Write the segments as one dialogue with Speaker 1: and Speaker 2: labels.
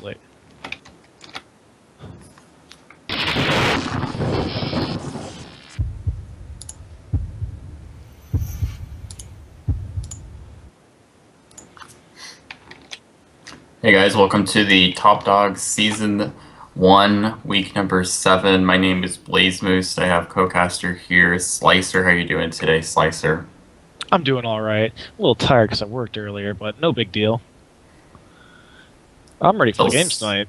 Speaker 1: late.
Speaker 2: Hey guys, welcome to the Top Dog Season 1, week number 7. My name is Blaze Moose. I have co-caster here, Slicer. How you doing today, Slicer?
Speaker 1: I'm doing all right. A little tired because I worked earlier, but no big deal. I'm ready for
Speaker 2: So,
Speaker 1: the games tonight.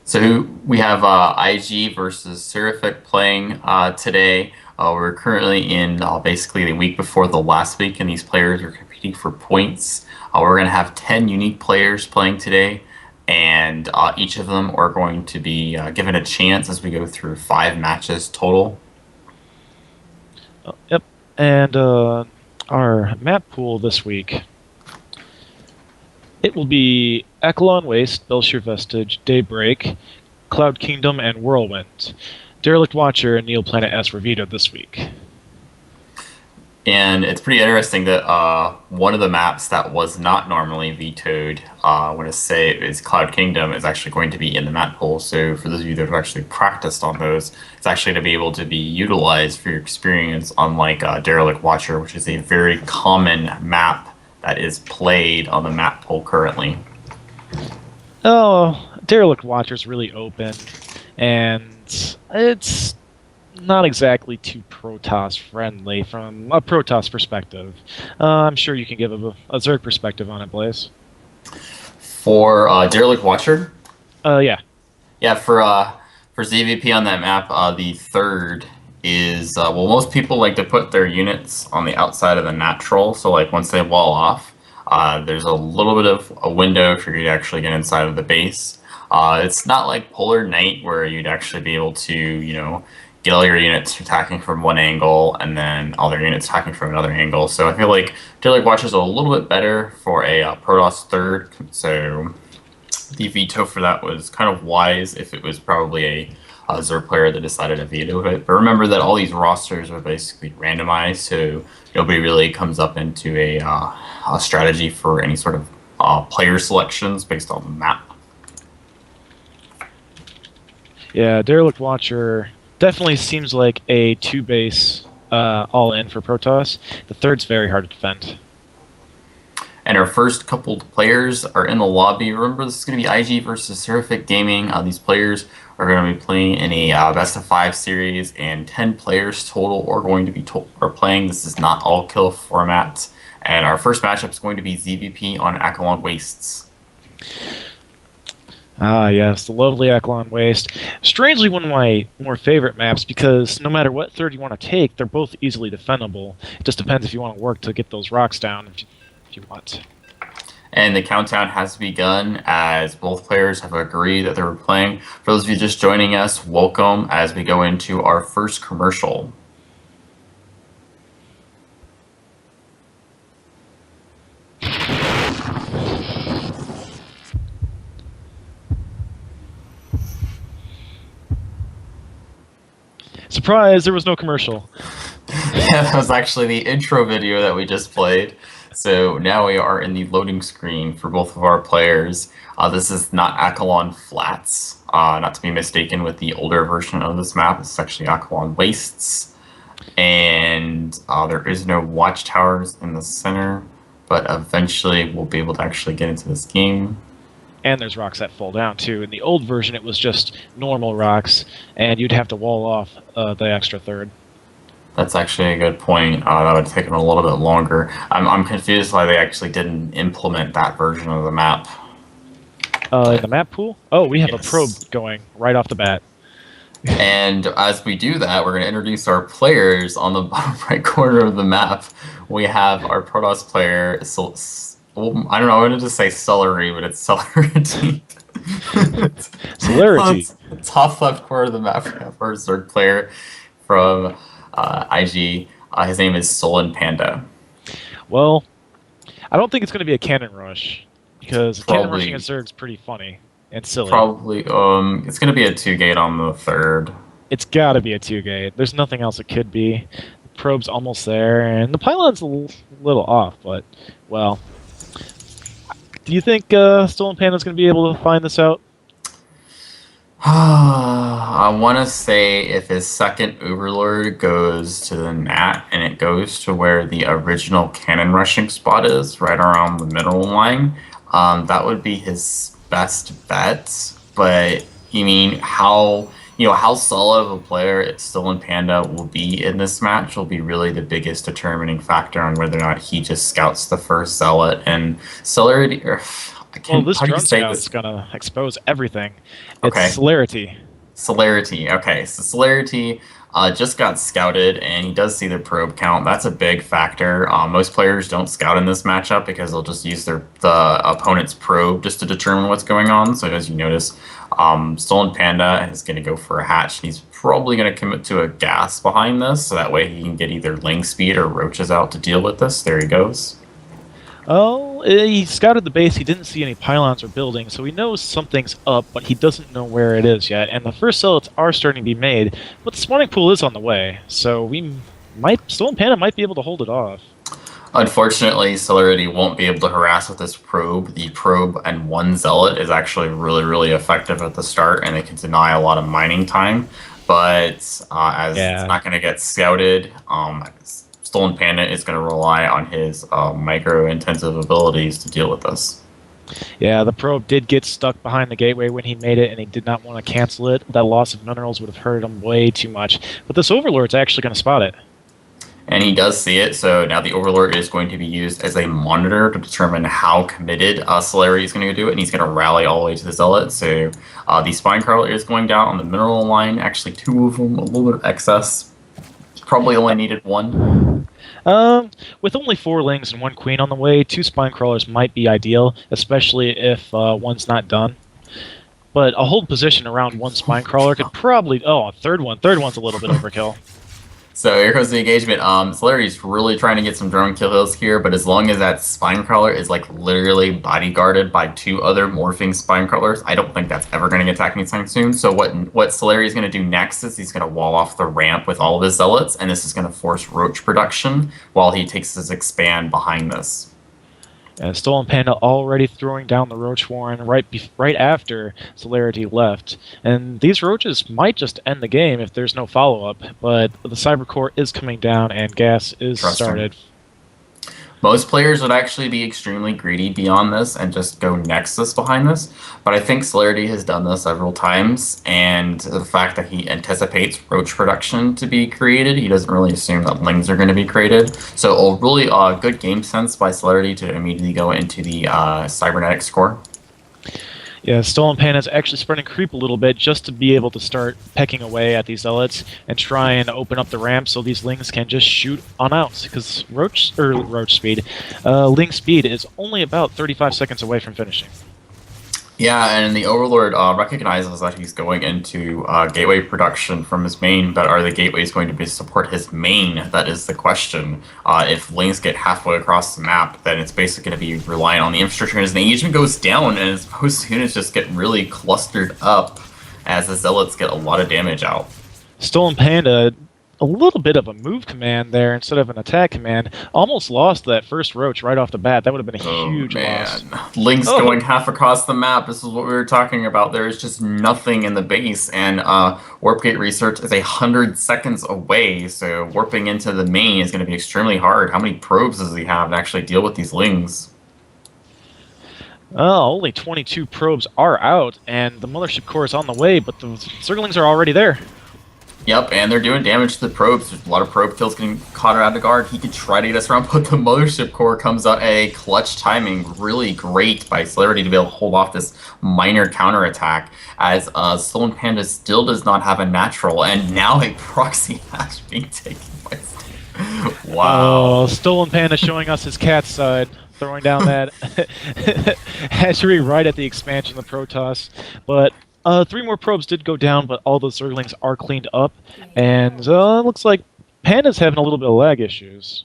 Speaker 2: so we have IG versus Seraphic playing today. We're currently in basically the week before the last week, and these players are competing for points. We're going to have 10 unique players playing today, and each of them are going to be given a chance as we go through 5 matches total.
Speaker 1: Yep. And our map pool this week. It will be Akalon Waste, Belshire Vestige, Daybreak, Cloud Kingdom, and Whirlwind. Derelict Watcher and Neoplannet S were vetoed this week.
Speaker 2: And it's pretty interesting that one of the maps that was not normally vetoed, I want to say is Cloud Kingdom, is actually going to be in the map pool. So for those of you that have actually practiced on those, it's actually to be able to be utilized for your experience, unlike Derelict Watcher, which is a very common map that is played on the map pool currently.
Speaker 1: Oh, Derelict Watcher's really open, and it's not exactly too Protoss friendly from a Protoss perspective. I'm sure you can give a Zerg perspective on it, Blaze.
Speaker 2: For Derelict Watcher?
Speaker 1: Yeah.
Speaker 2: Yeah, for ZVP on that map, the third is well, most people like to put their units on the outside of the natural. So like once they wall off, there's a little bit of a window for you to actually get inside of the base. It's not like Polar Night where you'd actually be able to, get all your units attacking from one angle and then all their units attacking from another angle. So I feel like Derelict Watch is a little bit better for a Protoss third. So the veto for that was kind of wise if it was probably a Zerg player that decided to veto it. But remember that all these rosters are basically randomized, so nobody really comes up into a strategy for any sort of player selections based on the map.
Speaker 1: Yeah, Derelict Watcher definitely seems like a 2-base all-in for Protoss. The third's very hard to defend.
Speaker 2: And our first couple players are in the lobby. Remember, this is going to be IG versus Seraphic Gaming. These players are going to be playing in a best-of-5 series, and 10 players total are going to be are playing. This is not all-kill format. And our first matchup is going to be ZVP on Akalon Wastes.
Speaker 1: Ah, yes, the lovely Akalon Waste. Strangely, one of my more favorite maps because no matter what third you want to take, they're both easily defendable. It just depends if you want to work to get those rocks down if you want.
Speaker 2: And the countdown has begun as both players have agreed that they were playing. For those of you just joining us, welcome as we go into our first commercial.
Speaker 1: Surprise, there was no commercial.
Speaker 2: Yeah, that was actually the intro video that we just played. So now we are in the loading screen for both of our players. This is not Akalon Flats, not to be mistaken with the older version of this map. It's actually Akalon Wastes. And there is no watchtowers in the center, but eventually we'll be able to actually get into this game.
Speaker 1: And there's rocks that fall down, too. In the old version, it was just normal rocks, and you'd have to wall off the extra third.
Speaker 2: That's actually a good point. That would have taken a little bit longer. I'm confused why they actually didn't implement that version of the map.
Speaker 1: In the map pool? Oh, we have a probe going right off the bat.
Speaker 2: And as we do that, we're going to introduce our players on the bottom right corner of the map. We have our Protoss player, I don't know, I wanted to say Celery, but it's Celerity.
Speaker 1: Celerity.
Speaker 2: Top left corner of the map, we have our Zerg player from IG. His name is Solon Panda.
Speaker 1: Well, I don't think it's going to be a cannon rush, because cannon rushing a Zerg's pretty funny and silly.
Speaker 2: Probably, it's going to be a 2-gate on the third.
Speaker 1: It's got to be a 2-gate. There's nothing else it could be. The probe's almost there, and the pylon's a little off, but, well. Do you think Stolen Panda's going to be able to find this out?
Speaker 2: I want to say if his second Overlord goes to the Nat and it goes to where the original cannon rushing spot is, right around the middle line, that would be his best bet. But you mean how solid of a player Stolen Panda will be in this match will be really the biggest determining factor on whether or not he just scouts the first Zealot and Celerity. Or I
Speaker 1: Well,
Speaker 2: can't.
Speaker 1: this
Speaker 2: How do you
Speaker 1: drone
Speaker 2: say
Speaker 1: scout is
Speaker 2: this?
Speaker 1: gonna expose everything. It's
Speaker 2: Okay.
Speaker 1: celerity.
Speaker 2: Celerity. Okay, so Celerity just got scouted, and he does see the probe count. That's a big factor. Most players don't scout in this matchup because they'll just use the opponent's probe just to determine what's going on. So as you notice, Stolen Panda is going to go for a hatch, and he's probably going to commit to a gas behind this, so that way he can get either Ling Speed or Roaches out to deal with this. There he goes.
Speaker 1: Oh, he scouted the base. He didn't see any pylons or buildings, so he knows something's up, but he doesn't know where it is yet. And the first zealots are starting to be made, but the spawning pool is on the way, so Stolen Panda might be able to hold it off.
Speaker 2: Unfortunately, Celerity won't be able to harass with this probe. The probe and one zealot is actually really, really effective at the start, and they can deny a lot of mining time. But as it's
Speaker 1: Yeah.
Speaker 2: not going to get scouted, Stolen Panda is going to rely on his micro-intensive abilities to deal with this.
Speaker 1: Yeah, the probe did get stuck behind the gateway when he made it, and he did not want to cancel it. That loss of minerals would have hurt him way too much. But this Overlord's actually going to spot it.
Speaker 2: And he does see it, so now the Overlord is going to be used as a monitor to determine how committed Celerity is going to do it, and he's going to rally all the way to the Zealot. So the Spine Crawler is going down on the mineral line, actually two of them, a little bit of excess. Probably only needed one.
Speaker 1: With only 4 lings and 1 queen on the way, 2 spine crawlers might be ideal, especially if one's not done. But a hold position around 1 spine crawler could probably... Oh, a third one. Third one's a little bit overkill.
Speaker 2: So here goes the engagement. Celerity's really trying to get some drone kill hills here, but as long as that spine crawler is like literally bodyguarded by 2 other morphing spine crawlers, I don't think that's ever going to get attacked anytime soon. So what Celerity is going to do next is he's going to wall off the ramp with all of his zealots, and this is going to force roach production while he takes his expand behind this.
Speaker 1: And Stolen Panda already throwing down the Roach Warren right after Celerity left. And these Roaches might just end the game if there's no follow-up, but the Cybercore is coming down and gas is
Speaker 2: Trust him.
Speaker 1: started.
Speaker 2: Most players would actually be extremely greedy beyond this and just go Nexus behind this, but I think Celerity has done this several times, and the fact that he anticipates roach production to be created, he doesn't really assume that lings are going to be created. So a really good game sense by Celerity to immediately go into the cybernetic score.
Speaker 1: Yeah, Stolen Panda is actually spreading creep a little bit just to be able to start pecking away at these zealots and try and open up the ramp so these lings can just shoot on out. Because roach speed, ling speed is only about 35 seconds away from finishing.
Speaker 2: Yeah, and the Overlord recognizes that he's going into gateway production from his main, but are the gateways going to support his main? That is the question. If lanes get halfway across the map, then it's basically going to be relying on the infrastructure, and as the engagement goes down, and his host units just get really clustered up as the Zealots get a lot of damage out.
Speaker 1: Stolen Panda, a little bit of a move command there instead of an attack command, almost lost that first roach right off the bat. That would have been a huge loss.
Speaker 2: Link's going half across the map. This is what we were talking about. There is just nothing in the base, and Warp Gate research is 100 seconds away, so warping into the main is going to be extremely hard. How many probes does he have to actually deal with these lings?
Speaker 1: Only 22 probes are out, and the mothership core is on the way, but the Zerglings are already there.
Speaker 2: Yep, and they're doing damage to the probes. There's a lot of probe kills getting caught out of guard. He could try to get us around, but the mothership core comes out a clutch timing. Really great by Celerity to be able to hold off this minor counterattack, as Stolen Panda still does not have a natural, and now a proxy hatch being taken by Wow.
Speaker 1: Oh, Stolen Panda showing us his cat side, throwing down that hatchery right at the expansion of the Protoss. But 3 more probes did go down, but all the Zerglings are cleaned up, and it looks like Panda's having a little bit of lag issues.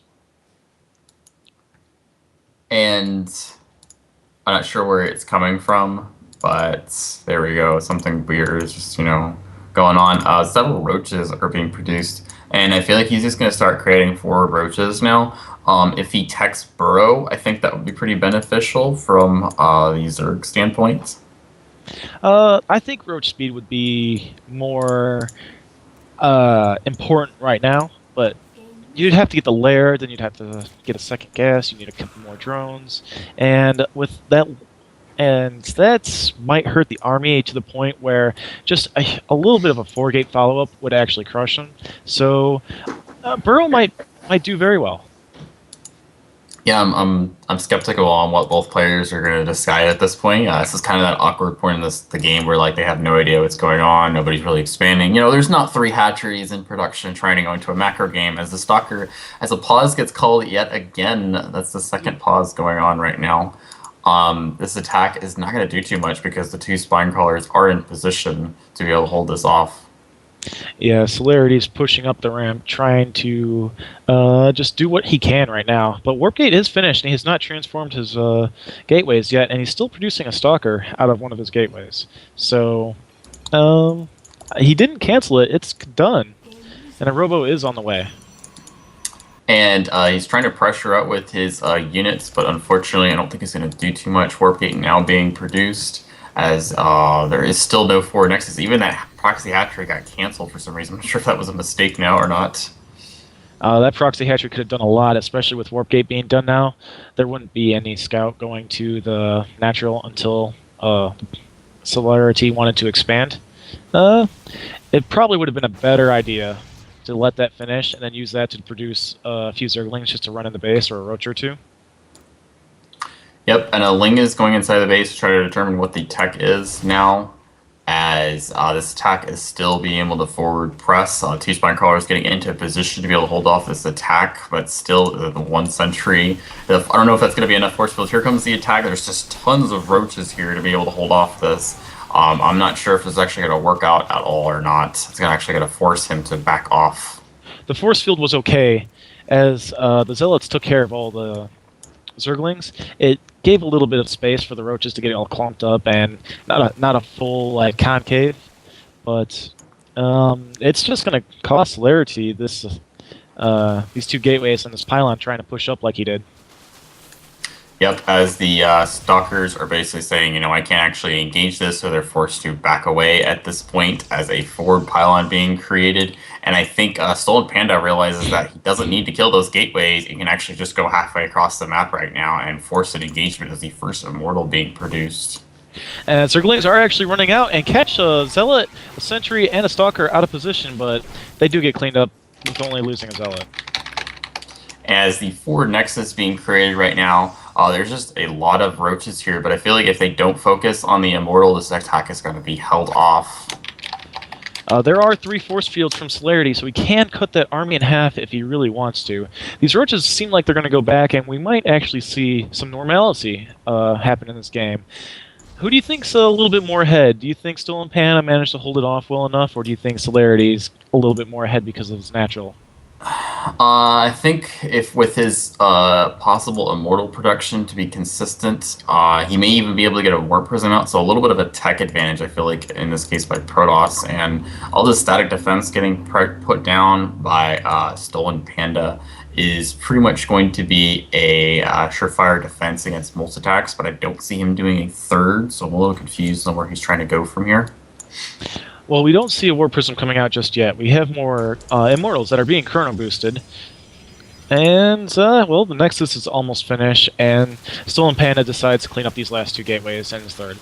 Speaker 2: And I'm not sure where it's coming from, but there we go. Something weird is just, going on. Several roaches are being produced, and I feel like he's just going to start creating 4 roaches now. If he techs Burrow, I think that would be pretty beneficial from the Zerg standpoint.
Speaker 1: I think roach speed would be more important right now, but you'd have to get the lair, then you'd have to get a second gas. You need a couple more drones, and with that, and that might hurt the army to the point where just a little bit of a 4 gate follow up would actually crush them. So Burrow might do very well.
Speaker 2: Yeah, I'm skeptical on what both players are going to decide at this point. This is kind of that awkward point in the game where like they have no idea what's going on. Nobody's really expanding. You know, there's not 3 hatcheries in production trying to go into a macro game as the stalker as a pause gets called yet again. That's the second pause going on right now. This attack is not going to do too much because the 2 spine crawlers are in position to be able to hold this off.
Speaker 1: Yeah, Celerity's pushing up the ramp, trying to just do what he can right now. But Warp Gate is finished, and he has not transformed his gateways yet, and he's still producing a Stalker out of one of his gateways. So he didn't cancel it; it's done, and a Robo is on the way.
Speaker 2: And he's trying to pressure out with his units, but unfortunately, I don't think he's going to do too much. Warp Gate now being produced, as there is still no 4 Nexus. Even that proxy hatchery got canceled for some reason. I'm not sure if that was a mistake now or not.
Speaker 1: That proxy hatchery could have done a lot, especially with Warp Gate being done now. There wouldn't be any scout going to the natural until Celerity wanted to expand. It probably would have been a better idea to let that finish and then use that to produce a few Zerglings just to run in the base or a Roach or 2.
Speaker 2: Yep, and a Ling is going inside the base to try to determine what the tech is now, as this attack is still being able to forward press. 2 spine crawlers getting into a position to be able to hold off this attack, but still the 1 sentry. I don't know if that's going to be enough force field. Here comes the attack. There's just tons of roaches here to be able to hold off this. I'm not sure if this is actually going to work out at all or not. It's actually going to force him to back off.
Speaker 1: The force field was okay, as the Zealots took care of all the Zerglings. It gave a little bit of space for the roaches to get all clumped up, and not a full like concave, but it's just going to cost Celerity this these 2 gateways and this pylon trying to push up like he did.
Speaker 2: Yep, as the stalkers are basically saying, you know, I can't actually engage this, so they're forced to back away at this point as a forward pylon being created. And I think Stolen Panda realizes that he doesn't need to kill those gateways. He can actually just go halfway across the map right now and force an engagement as the first Immortal being produced.
Speaker 1: And Zerglings are actually running out and catch a Zealot, a Sentry, and a Stalker out of position, but they do get cleaned up with only losing a Zealot.
Speaker 2: As the 4 Nexus being created right now, there's just a lot of roaches here, but I feel like if they don't focus on the Immortal, this attack is going to be held off.
Speaker 1: There are 3 force fields from Celerity, so he can cut that army in half if he really wants to. These roaches seem like they're going to go back, and we might actually see some normalcy happen in this game. Who do you think's a little bit more ahead? Do you think Stolen Panda managed to hold it off well enough, or do you think Celerity's a little bit more ahead because of his natural?
Speaker 2: I think if with his possible Immortal production to be consistent, he may even be able to get a Warp Prison out, so a little bit of a tech advantage, I feel like, in this case by Protoss, and all the static defense getting put down by Stolen Panda is pretty much going to be a surefire defense against most attacks, but I don't see him doing a third, so I'm a little confused on where he's trying to go from here.
Speaker 1: Well, we don't see a War Prism coming out just yet. We have more Immortals that are being chrono boosted. And, well, the Nexus is almost finished, and Stolen Panda decides to clean up these last 2 gateways and his third.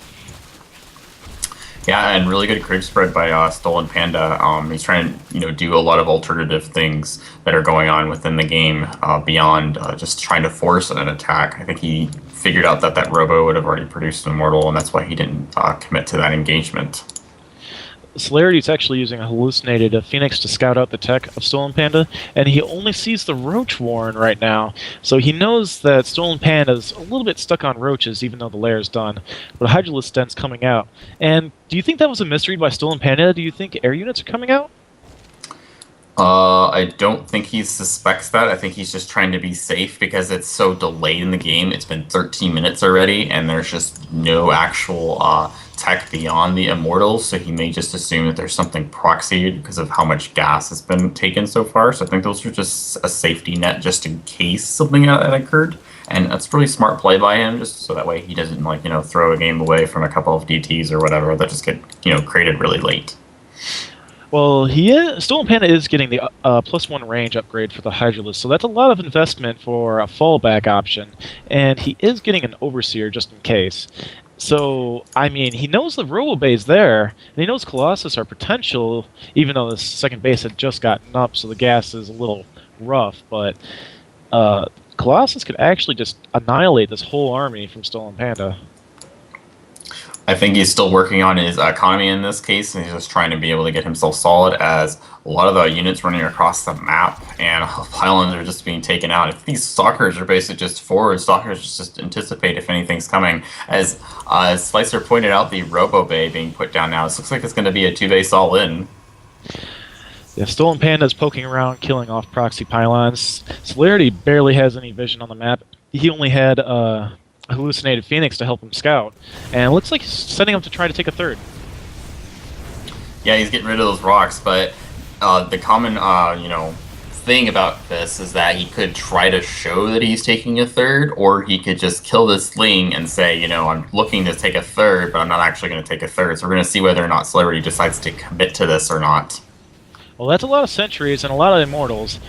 Speaker 2: Yeah, and really good creep spread by Stolen Panda. He's trying to, do a lot of alternative things that are going on within the game beyond just trying to force an attack. I think he figured out that Robo would have already produced an Immortal, and that's why he didn't commit to that engagement.
Speaker 1: Celerity's actually using a hallucinated Phoenix to scout out the tech of Stolen Panda, and he only sees the Roach Warren right now, so he knows that Stolen Panda's a little bit stuck on roaches, even though the lair's done. But Hydralisk Dent's coming out. And do you think that was a misread by Stolen Panda? Do you think air units are coming out?
Speaker 2: I don't think he suspects that. I think he's just trying to be safe because it's so delayed in the game. It's been 13 minutes already, and there's just no actual tech beyond the Immortals, so he may just assume that there's something proxied because of how much gas has been taken so far. So I think those are just a safety net just in case something had occurred. And that's really smart play by him, just so that way he doesn't like, throw a game away from a couple of DTs or whatever that just get, created really late.
Speaker 1: Well, Stolen Panda is getting the +1 range upgrade for the Hydralisk, so that's a lot of investment for a fallback option, and he is getting an Overseer just in case. So, I mean, he knows the Robo-Bay's there, and he knows Colossus are potential, even though the second base had just gotten up, so the gas is a little rough, but Colossus could actually just annihilate this whole army from Stolen Panda.
Speaker 2: I think he's still working on his economy in this case, and he's just trying to be able to get himself solid as a lot of the units running across the map and pylons are just being taken out. If these stalkers are basically just forward, stalkers just anticipate if anything's coming. As Slicer pointed out, the Robo Bay being put down now, this looks like it's going to be a 2-base all-in.
Speaker 1: Yeah, Stolen Panda is poking around, killing off proxy pylons. Celerity barely has any vision on the map. He only had hallucinated Phoenix to help him scout, and it looks like he's setting up to try to take a third.
Speaker 2: Yeah, he's getting rid of those rocks, but the common thing about this is that he could try to show that he's taking a third, or he could just kill this sling and say, I'm looking to take a third, but I'm not actually going to take a third. So we're going to see whether or not Celerity decides to commit to this or not.
Speaker 1: Well, that's a lot of sentries and a lot of immortals,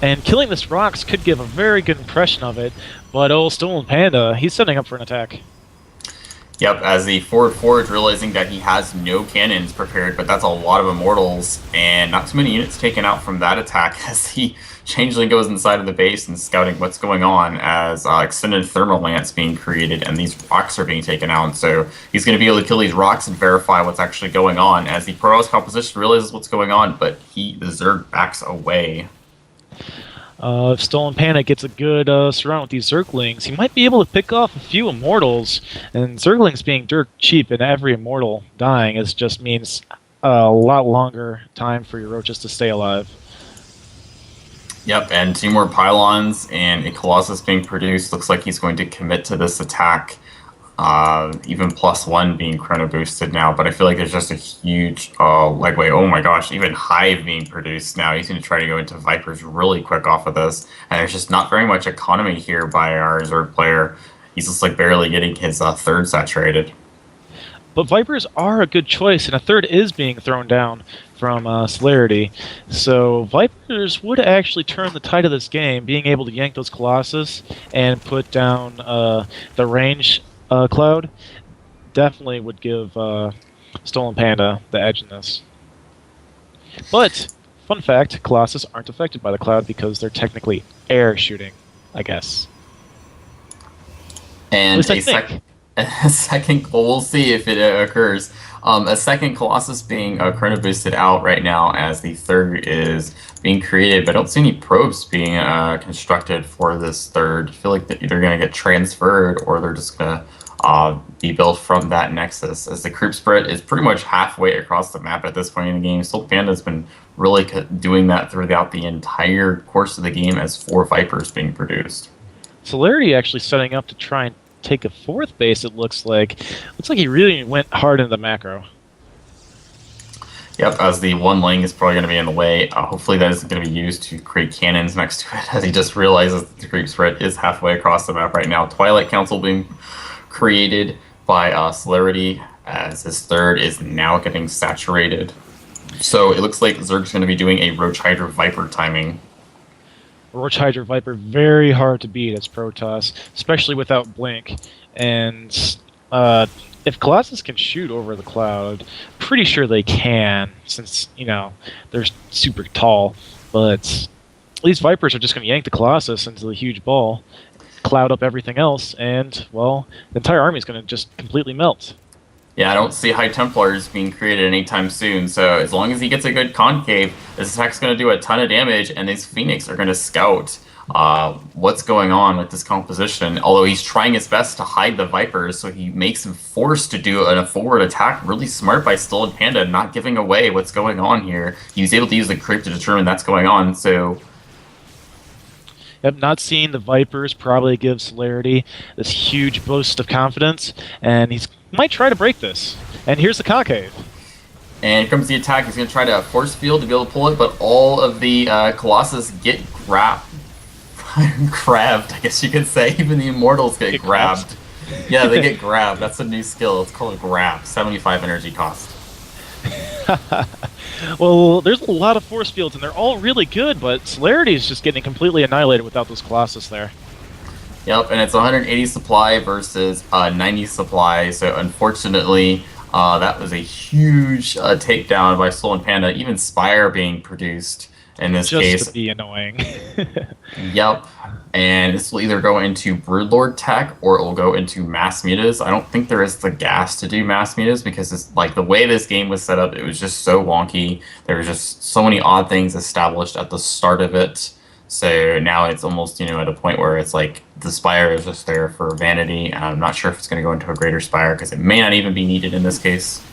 Speaker 1: and killing this rocks could give a very good impression of it, but old Stolen Panda, he's setting up for an attack.
Speaker 2: Yep, as the forward realizing that he has no cannons prepared, but that's a lot of immortals, and not too many units taken out from that attack as he Changeling goes inside of the base and scouting what's going on as extended thermal lance being created and these rocks are being taken out. So he's going to be able to kill these rocks and verify what's actually going on as the Protoss composition realizes what's going on, but the Zerg backs away.
Speaker 1: If Stolen Panda gets a good surround with these Zerglings, he might be able to pick off a few Immortals, and Zerglings being dirt cheap and every Immortal dying just means a lot longer time for your Roaches to stay alive.
Speaker 2: Yep, and 2 more pylons and a Colossus being produced. Looks like he's going to commit to this attack. Even +1 being chrono boosted now, but I feel like there's just a huge legway. Oh my gosh, even Hive being produced now. He's going to try to go into Vipers really quick off of this, and there's just not very much economy here by our Zerg player. He's just like barely getting his third saturated.
Speaker 1: But Vipers are a good choice, and a third is being thrown down from Celerity. So Vipers would actually turn the tide of this game, being able to yank those Colossus and put down the range cloud. Definitely would give Stolen Panda the edge in this. But, fun fact, Colossus aren't affected by the cloud because they're technically air shooting, I guess.
Speaker 2: And a second, well, we'll see if it occurs. A second Colossus being chrono boosted out right now as the third is being created, but I don't see any probes being constructed for this third. I feel like they're either going to get transferred or they're just going to be built from that nexus, as the creep spread is pretty much halfway across the map at this point in the game. Stolen Panda has been really doing that throughout the entire course of the game as 4 Vipers being produced.
Speaker 1: Celerity actually setting up to try and take a 4th base, it looks like. Looks like he really went hard into the macro.
Speaker 2: Yep, as the 1 lane is probably going to be in the way. Hopefully that isn't going to be used to create cannons next to it, as he just realizes the creep spread is halfway across the map right now. Twilight Council being created by Celerity, as his third is now getting saturated. So it looks like Zerg's going to be doing a Roach Hydra Viper timing.
Speaker 1: Roach Hydra Viper, very hard to beat as Protoss, especially without Blink. And if Colossus can shoot over the cloud, pretty sure they can, since, they're super tall. But these Vipers are just going to yank the Colossus into the huge ball, cloud up everything else, and, well, the entire army is going to just completely melt.
Speaker 2: Yeah, I don't see High Templars being created anytime soon, so as long as he gets a good concave, this attack's going to do a ton of damage, and these Phoenix are going to scout what's going on with this composition, although he's trying his best to hide the Vipers, so he makes him forced to do a forward attack. Really smart by Stolen Panda, not giving away what's going on here. He was able to use the creep to determine that's going on, so...
Speaker 1: Yep, not seeing the Vipers probably gives Celerity this huge boost of confidence, and he might try to break this. And here's the concave.
Speaker 2: And here comes the attack. He's going to try to force field to be able to pull it, but all of the Colossus get grabbed Grabbed, I guess you could say. Even the immortals get
Speaker 1: Get
Speaker 2: grabbed. Yeah, they get grabbed. That's a new skill. It's called grab. 75 energy cost.
Speaker 1: Well, there's a lot of force fields, and they're all really good, but Celerity is just getting completely annihilated without those Colossus there.
Speaker 2: Yep, and it's 180 supply versus 90 supply, so unfortunately, that was a huge takedown by Stolen Panda, even Spire being produced in this
Speaker 1: Just
Speaker 2: case.
Speaker 1: to be annoying.
Speaker 2: Yep, and this will either go into Broodlord tech or it will go into Mass Mutas. I don't think there is the gas to do Mass Mutas because it's like the way this game was set up, it was just so wonky. There were just so many odd things established at the start of it. So now it's almost, at a point where it's like the Spire is just there for vanity, and I'm not sure if it's going to go into a Greater Spire because it may not even be needed in this case.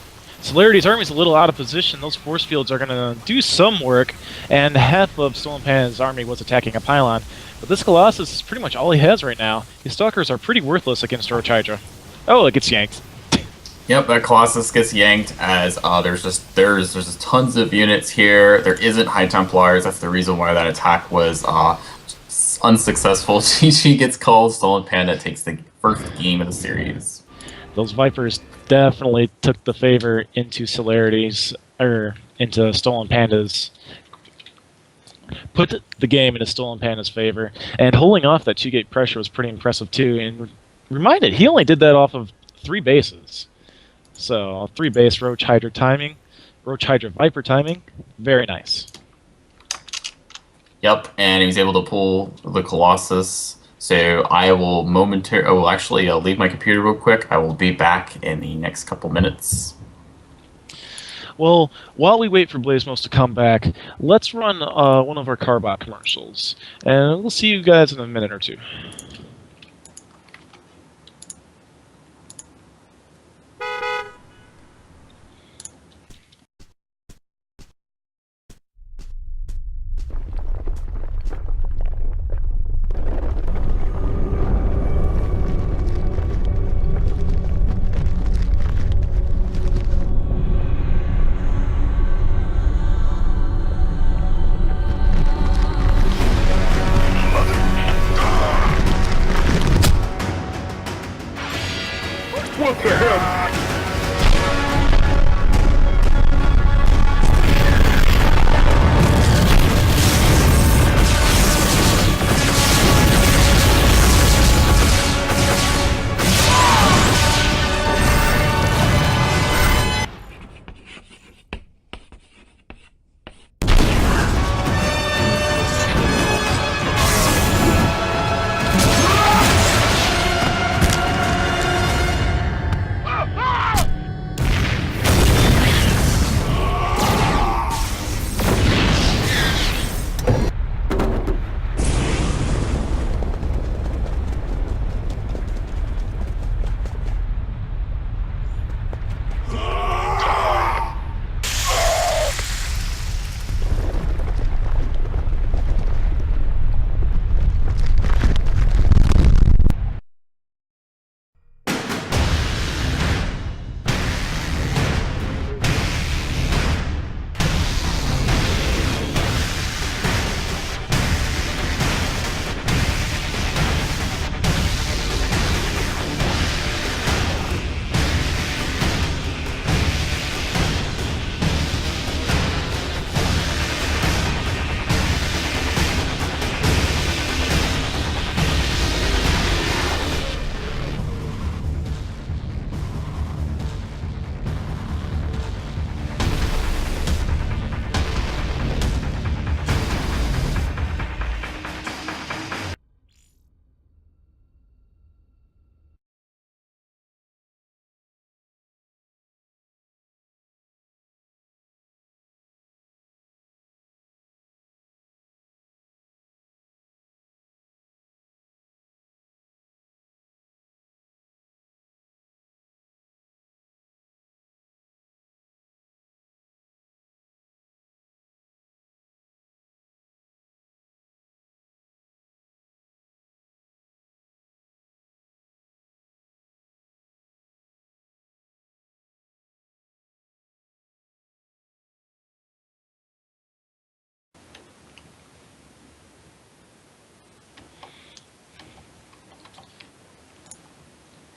Speaker 1: Celerity's army is a little out of position. Those force fields are going to do some work, and half of Stolen Panda's army was attacking a pylon. But this Colossus is pretty much all he has right now. His Stalkers are pretty worthless against Roach Hydra. Oh, it gets yanked.
Speaker 2: Yep, that Colossus gets yanked as there's just tons of units here. There isn't High Templars. That's the reason why that attack was unsuccessful. GG gets called. Stolen Panda takes the first game of the series.
Speaker 1: Those Vipers definitely took the favor into Celerity's, or into Stolen Panda's. Put the game into Stolen Panda's favor. And holding off that 2-gate pressure was pretty impressive too. And reminded, he only did that off of 3 bases. So 3 base Roach Hydra timing, Roach Hydra Viper timing, very nice.
Speaker 2: Yep, and he was able to pull the Colossus. So I will actually leave my computer real quick. I will be back in the next couple minutes.
Speaker 1: Well, while we wait for Blazemos to come back, let's run one of our Carbot commercials. And we'll see you guys in a minute or two.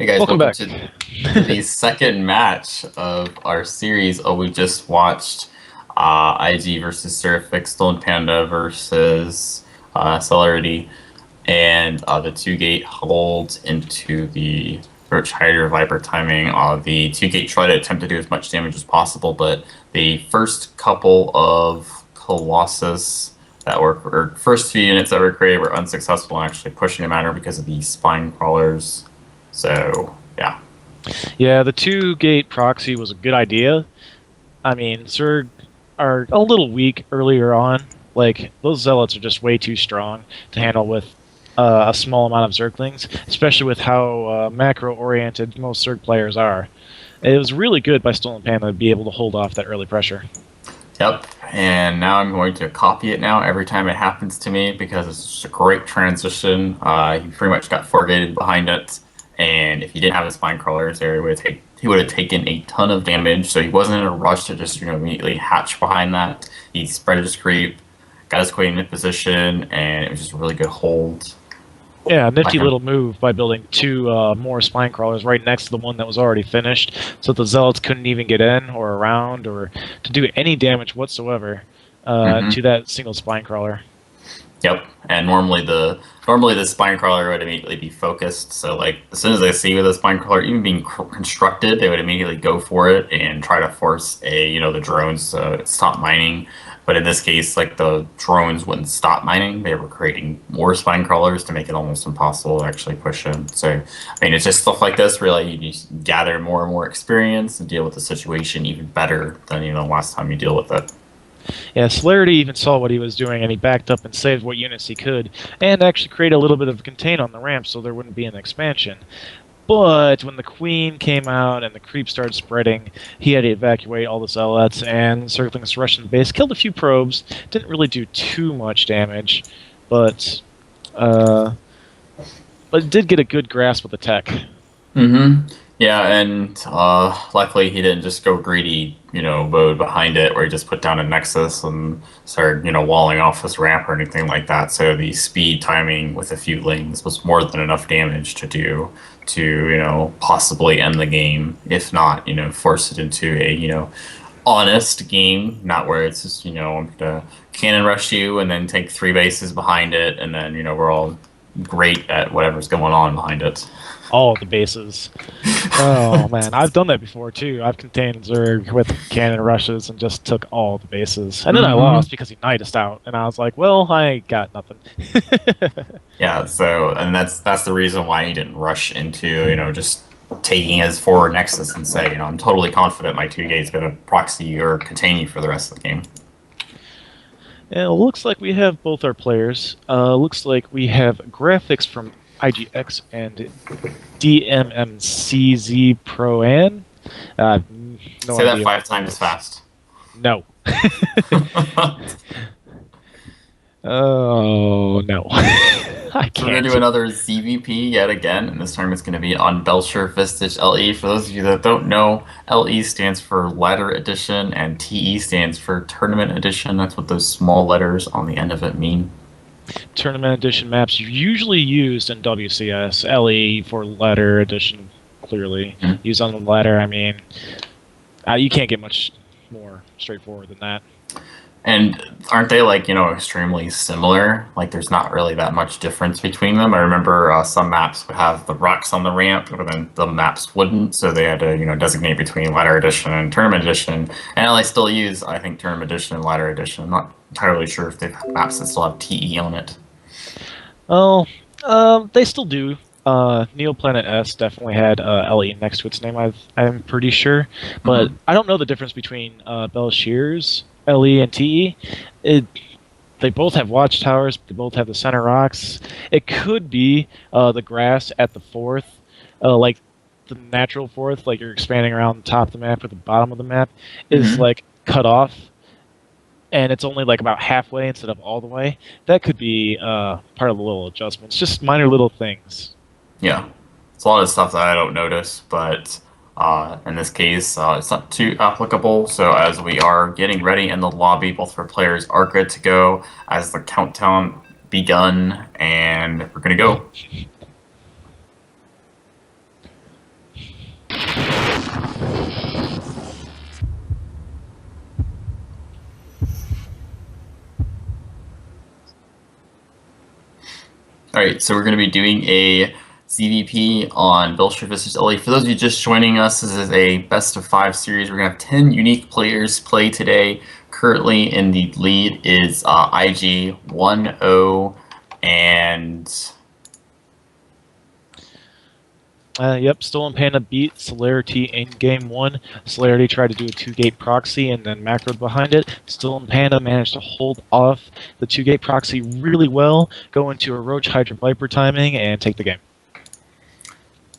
Speaker 2: Hey guys,
Speaker 1: Welcome
Speaker 2: welcome
Speaker 1: back.
Speaker 2: to the second match of our series. We just watched IG versus Seraphic, Stolen Panda versus Celerity, and the two gate hold into the Roach Hydra Viper timing. The two gate tried to attempt to do as much damage as possible, but the first couple of Colossus or first few units that were created were unsuccessful in actually pushing the matter because of the spine crawlers. So, yeah.
Speaker 1: Yeah, the two-gate proxy was a good idea. I mean, Zerg are a little weak earlier on. Like, those Zealots are just way too strong to handle with a small amount of Zerglings, especially with how macro-oriented most Zerg players are. It was really good by Stolen Panda to be able to hold off that early pressure.
Speaker 2: Yep, and now I'm going to copy it now every time it happens to me because it's just a great transition. He pretty much got four-gated behind it, and if he didn't have his spine crawlers there, he would have taken a ton of damage. So he wasn't in a rush to just immediately hatch behind that. He spread his creep, got his queen in position, and it was just a really good hold.
Speaker 1: Yeah, nifty little move by building two more spine crawlers right next to the one that was already finished, so the Zealots couldn't even get in or around or to do any damage whatsoever to that single spine crawler.
Speaker 2: Yep, and normally the spine crawler would immediately be focused. So like as soon as they see the spine crawler even being constructed, they would immediately go for it and try to force the drones to stop mining. But in this case, like the drones wouldn't stop mining; they were creating more spine crawlers to make it almost impossible to actually push in. So I mean, it's just stuff like this. Really, you just gather more and more experience and deal with the situation even better than the last time you deal with it.
Speaker 1: Yeah, Celerity even saw what he was doing, and he backed up and saved what units he could, and actually created a little bit of contain on the ramp so there wouldn't be an expansion. But when the Queen came out and the creep started spreading, he had to evacuate all the Zealots, and circling this Russian base, killed a few probes, didn't really do too much damage, but it did get a good grasp of the tech.
Speaker 2: Mm-hmm. Yeah, and luckily he didn't just go greedy, mode behind it where he just put down a nexus and started, walling off this ramp or anything like that. So the speed timing with a few lanes was more than enough damage to possibly end the game, if not, force it into a, honest game, not where it's just, I'm gonna cannon rush you and then take three bases behind it, and then, we're all great at whatever's going on behind it.
Speaker 1: All the bases. Oh man, I've done that before too. I've contained Zerg with cannon rushes and just took all the bases, and then I lost because he knifed us out, and I was like, "Well, I got nothing."
Speaker 2: Yeah, so and that's the reason why he didn't rush into just taking his forward nexus and say, I'm totally confident my two gate's gonna proxy or contain you for the rest of the game.
Speaker 1: And it looks like we have both our players. Looks like we have graphics from IGX and DMMCZ Pro An. No
Speaker 2: Say
Speaker 1: idea.
Speaker 2: that 5 times as fast.
Speaker 1: No. Oh, no. I can't.
Speaker 2: So we're going to do another ZVP yet again, and this time it's going to be on Belcher Vistage LE. For those of you that don't know, LE stands for Ladder Edition, and TE stands for Tournament Edition. That's what those small letters on the end of it mean.
Speaker 1: Tournament Edition maps are usually used in WCS. LE for Ladder Edition, clearly. Used on the ladder, I mean, you can't get much more straightforward than that.
Speaker 2: And aren't they extremely similar? Like there's not really that much difference between them. I remember some maps would have the rocks on the ramp, but then the maps wouldn't, so they had to designate between Ladder Edition and Tournament Edition. And I still use, I think, Tournament Edition and Ladder Edition. I'm not entirely sure if they have maps that still have TE on it.
Speaker 1: Oh, they still do. Neoplanet S definitely had LE next to its name, I'm pretty sure. But I don't know the difference between Belchir's LE and TE. They both have watchtowers. They both have the center rocks. It could be the grass at the fourth, like the natural fourth, like you're expanding around the top of the map or the bottom of the map, is like cut off, and it's only like about halfway instead of all the way. That could be part of the little adjustments, just minor little things.
Speaker 2: Yeah, it's a lot of stuff that I don't notice, but in this case, it's not too applicable. So as we are getting ready in the lobby, both of our players are good to go as the countdown begun, and we're going to go. Alright, so we're going to be doing a ZVP on Belcher vs. LA. For those of you just joining us, this is a best of 5 series. We're going to have 10 unique players play today. Currently in the lead is IG 1-0 and...
Speaker 1: Yep, Stolen Panda beat Celerity in Game 1. Celerity tried to do a 2-gate proxy and then macroed behind it. Stolen Panda managed to hold off the 2-gate proxy really well, go into a Roach Hydra Viper timing, and take the game.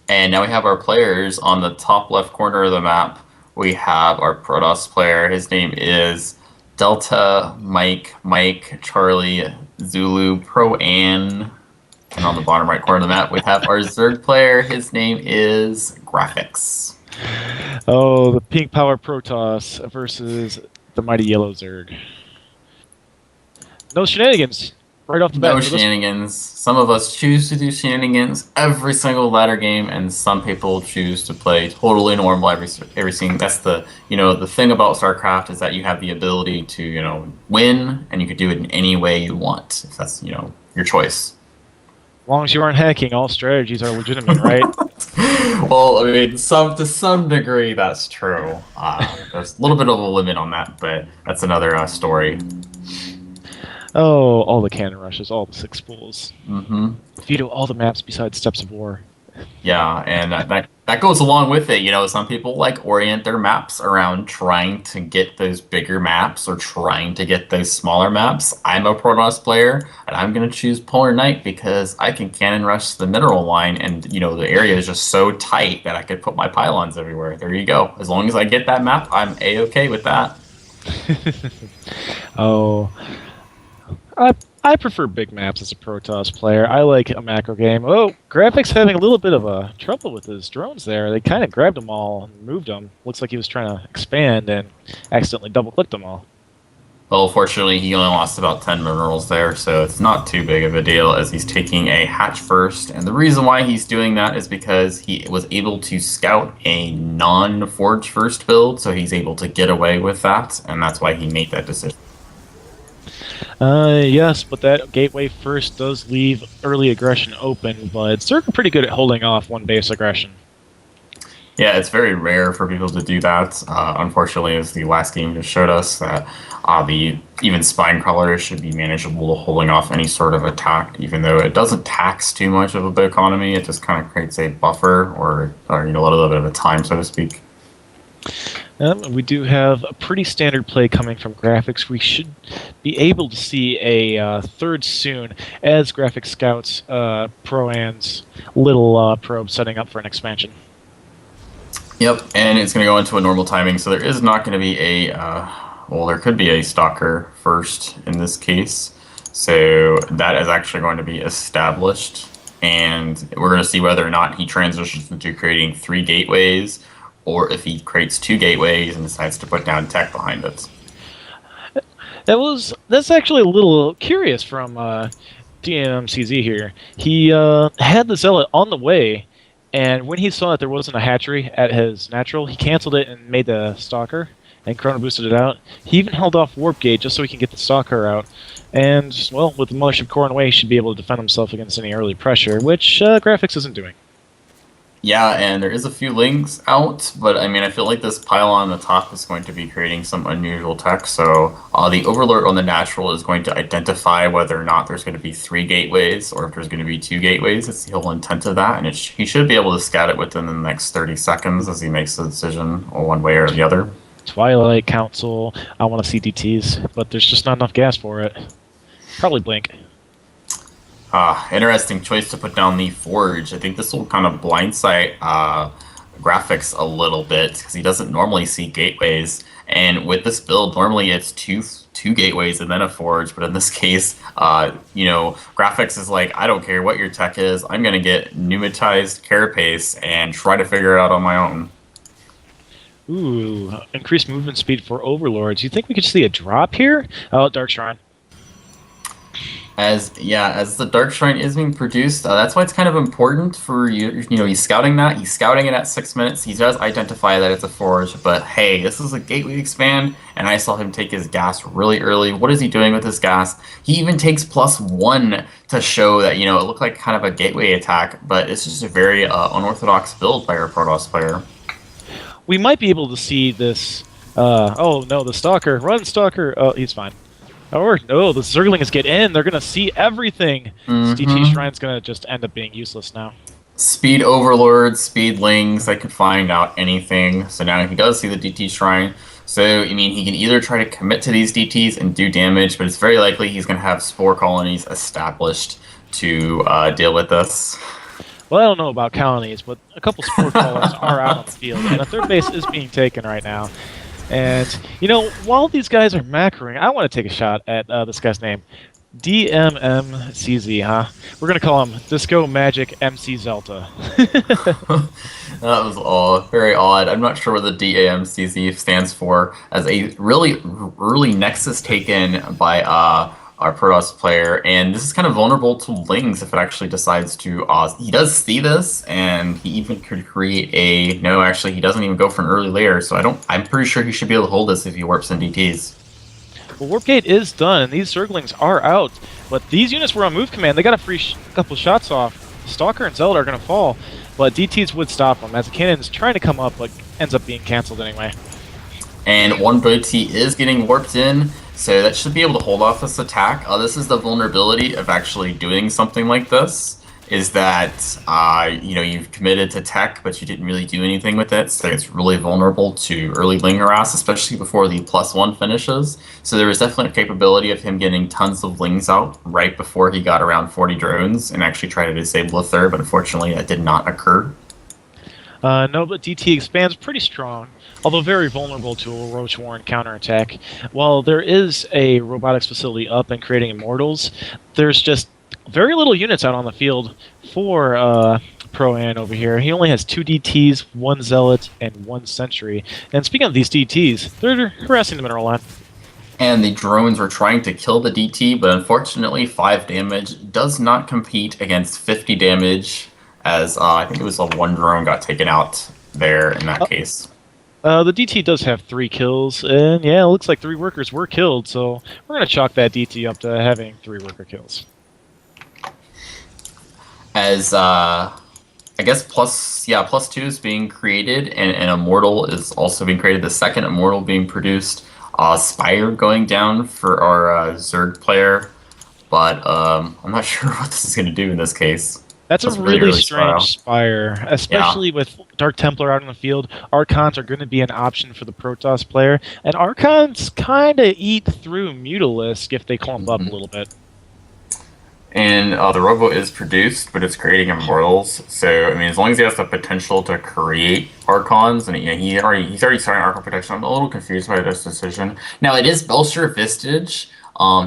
Speaker 2: And now we have our players on the top left corner of the map. We have our Protoss player. His name is Delta Mike Charlie Zulu Pro An. And on the bottom right corner of the map, we have our Zerg player. His name is Graphics.
Speaker 1: Oh, the Pink Power Protoss versus the Mighty Yellow Zerg. No shenanigans right off the bat.
Speaker 2: No shenanigans. Some of us choose to do shenanigans every single ladder game, and some people choose to play totally normal every single. That's the the thing about StarCraft is that you have the ability to win, and you could do it in any way you want. If that's your choice.
Speaker 1: As long as you aren't hacking, all strategies are legitimate, right?
Speaker 2: Well, I mean, to some degree, that's true. There's a little bit of a limit on that, but that's another story.
Speaker 1: Oh, all the cannon rushes, all the 6 pools.
Speaker 2: Mm-hmm.
Speaker 1: Veto all the maps besides Steps of War.
Speaker 2: Yeah, and that goes along with it. Some people orient their maps around trying to get those bigger maps or trying to get those smaller maps. I'm a Protoss player, and I'm going to choose Polar Knight because I can cannon rush the mineral line, and the area is just so tight that I could put my pylons everywhere. There you go. As long as I get that map, I'm A-okay with that.
Speaker 1: Oh, I prefer big maps as a Protoss player. I like a macro game. Oh, Graphics having a little bit of trouble with his drones there. They kind of grabbed them all and moved them. Looks like he was trying to expand and accidentally double-clicked them all.
Speaker 2: Well, fortunately, he only lost about 10 minerals there, so it's not too big of a deal as he's taking a hatch first. And the reason why he's doing that is because he was able to scout a non-forge first build, so he's able to get away with that, and that's why he made that decision.
Speaker 1: Yes, but that gateway first does leave early aggression open, but Zerg are pretty good at holding off one base aggression.
Speaker 2: Yeah, it's very rare for people to do that. Unfortunately, as the last game just showed us, that even spine crawlers should be manageable to holding off any sort of attack, even though it doesn't tax too much of a bit economy. It just kind of creates a buffer or a little bit of a time, so to speak.
Speaker 1: We do have a pretty standard play coming from Graphics. We should be able to see a third soon as Graphics scouts Pro-An's little probe setting up for an expansion.
Speaker 2: Yep, and it's going to go into a normal timing, so there is not going to be there could be a stalker first in this case. So that is actually going to be established, and we're going to see whether or not he transitions into creating 3 gateways, or if he creates 2 gateways and decides to put down tech behind it.
Speaker 1: That's actually a little curious from DMCZ here. He had the Zealot on the way, and when he saw that there wasn't a hatchery at his natural, he canceled it and made the Stalker, and Chrono boosted it out. He even held off Warp Gate just so he can get the Stalker out. And, well, with the Mothership Core in the way, he should be able to defend himself against any early pressure, which Graphics isn't doing.
Speaker 2: Yeah, and there is a few links out, but I mean, I feel like this pylon on the top is going to be creating some unusual tech. So the Overlord on the natural is going to identify whether or not there's going to be 3 gateways or if there's going to be 2 gateways. It's the whole intent of that, and he should be able to scout it within the next 30 seconds as he makes the decision one way or the other.
Speaker 1: Twilight Council, I want to see DTs, but there's just not enough gas for it. Probably Blink.
Speaker 2: Interesting choice to put down the Forge. I think this will kind of blindside Graphics a little bit because he doesn't normally see gateways. And with this build, normally it's two gateways and then a Forge. But in this case, Graphics is like, I don't care what your tech is. I'm going to get pneumatized carapace and try to figure it out on my own.
Speaker 1: Ooh, increased movement speed for Overlords. You think we could see a drop here? Oh, Dark Shrine.
Speaker 2: As the Dark Shrine is being produced, that's why it's kind of important for you. You know, he's scouting that. He's scouting it at 6 minutes. He does identify that it's a forge, but hey, this is a gateway expand, and I saw him take his gas really early. What is he doing with his gas? He even takes +1 to show that it looked like kind of a gateway attack, but it's just a very unorthodox build by our Protoss player.
Speaker 1: We might be able to see this. Oh no, the Stalker! Run, Stalker! Oh, he's fine. Or no, the Zerglings get in. They're gonna see everything. This DT Shrine's gonna just end up being useless now.
Speaker 2: Speed Overlords, Speedlings, they can find out anything. So now he does see the DT Shrine. So, I mean, he can either try to commit to these DTs and do damage, but it's very likely he's going to have Spore Colonies established to deal with this.
Speaker 1: Well, I don't know about colonies, but a couple Spore Colonies are out on the field, and the third base is being taken right now. And, while these guys are macroing, I want to take a shot at this guy's name. DMMCZ, huh? We're going to call him Disco Magic MC Zelta.
Speaker 2: That was odd. Very odd. I'm not sure what the DAMCZ stands for, as a really early Nexus taken by our Protoss player, and this is kind of vulnerable to Lings if it actually decides to. He does see this, and he even could create a. No, actually, he doesn't even go for an early layer. So I'm pretty sure he should be able to hold this if he warps in DTs.
Speaker 1: Well, Warp Gate is done, and these Zerglings are out. But these units were on move command. They got a free couple shots off. Stalker and Zelda are going to fall, but DTs would stop them as the cannon's trying to come up, but ends up being canceled anyway.
Speaker 2: And one BT is getting warped in, so that should be able to hold off this attack. This is the vulnerability of actually doing something like this, is that you've committed to tech, but you didn't really do anything with it, so it's really vulnerable to early Ling harass, especially before the +1 finishes. So there was definitely a capability of him getting tons of Lings out right before he got around 40 drones and actually try to disable a third, but unfortunately that did not occur.
Speaker 1: No, but DT expands pretty strong, although very vulnerable to a Roach Warren counterattack. While there is a robotics facility up and creating immortals, there's just very little units out on the field for Pro-An over here. He only has 2 DTs, 1 Zealot, and 1 Sentry. And speaking of these DTs, they're harassing the mineral line.
Speaker 2: And the drones were trying to kill the DT, but unfortunately 5 damage does not compete against 50 damage, as I think it was 1 drone got taken out there in that case.
Speaker 1: The DT does have 3 kills, and yeah, it looks like 3 workers were killed, so we're going to chalk that DT up to having 3 worker kills.
Speaker 2: As I guess +2 is being created, and an immortal is also being created. The second immortal being produced. Spire going down for our Zerg player, but I'm not sure what this is going to do in this case.
Speaker 1: That's a really strange Spire, especially with Dark Templar out in the field. Archons are going to be an option for the Protoss player, and Archons kind of eat through Mutalisk if they clump up a little bit.
Speaker 2: And the Robo is produced, but it's creating immortals. So I mean, as long as he has the potential to create Archons, and he's already starting Archon protection. I'm a little confused by this decision. Now it is Belcher Vistage.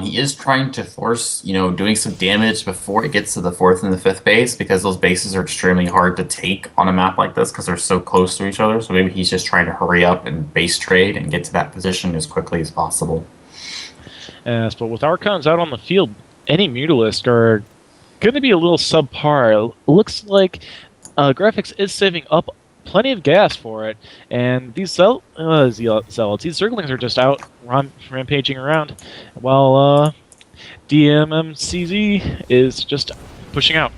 Speaker 2: He is trying to force, doing some damage before it gets to the 4th and the 5th base, because those bases are extremely hard to take on a map like this because they're so close to each other. So maybe he's just trying to hurry up and base trade and get to that position as quickly as possible.
Speaker 1: Yes, but with Archons out on the field, any Mutalisk are going to be a little subpar. It looks like Graphics is saving up plenty of gas for it, and these Zealots, these Zerglings are just out rampaging around, while DMMCZ is just pushing out.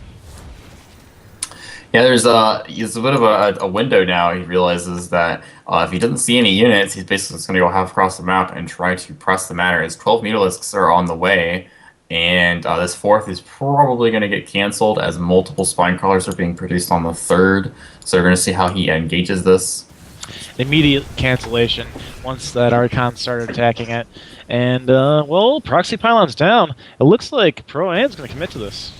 Speaker 2: Yeah, there's a bit of a window now. He realizes that if he doesn't see any units, he's basically just going to go half across the map and try to press the matter. As 12 Mutalisks are on the way, and this 4th is probably going to get canceled as multiple Spine Crawlers are being produced on the 3rd. So we're going to see how he engages this.
Speaker 1: Immediate cancellation once that Archon started attacking it. And, Proxy Pylon's down. It looks like Pro-An's going to commit to this.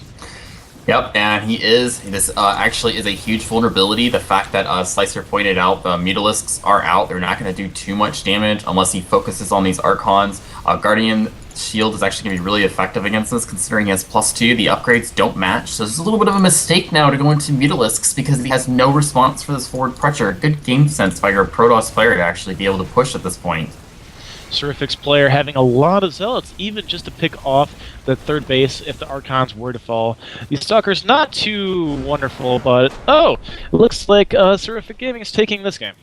Speaker 2: Yep, and he is. This actually is a huge vulnerability. The fact that Slicer pointed out the Mutalisks are out. They're not going to do too much damage unless he focuses on these Archons. Guardian Shield is actually going to be really effective against this, considering he has +2. The upgrades don't match, so this is a little bit of a mistake now to go into Mutalisks because he has no response for this forward pressure. Good game sense by your Protoss player to actually be able to push at this point.
Speaker 1: Seraphic's player having a lot of zealots, even just to pick off the third base if the Archons were to fall. The Stalker's not too wonderful, but it looks like Seraphic Gaming is taking this game.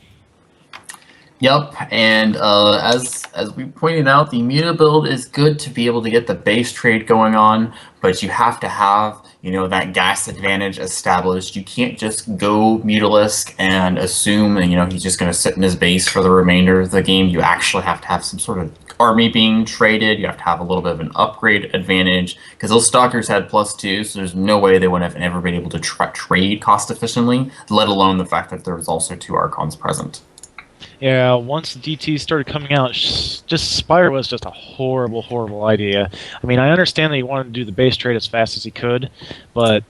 Speaker 2: Yep, and as we pointed out, the Muta build is good to be able to get the base trade going on, but you have to have, you know, that gas advantage established. You can't just go Mutalisk and assume that, you know, he's just going to sit in his base for the remainder of the game. You actually have to have some sort of army being traded. You have to have a little bit of an upgrade advantage, because those Stalkers had +2, so there's no way they would have ever been able to trade cost efficiently, let alone the fact that there was also 2 Archons present.
Speaker 1: Yeah, once the DT started coming out, just Spire was just a horrible, horrible idea. I mean, I understand that he wanted to do the base trade as fast as he could, but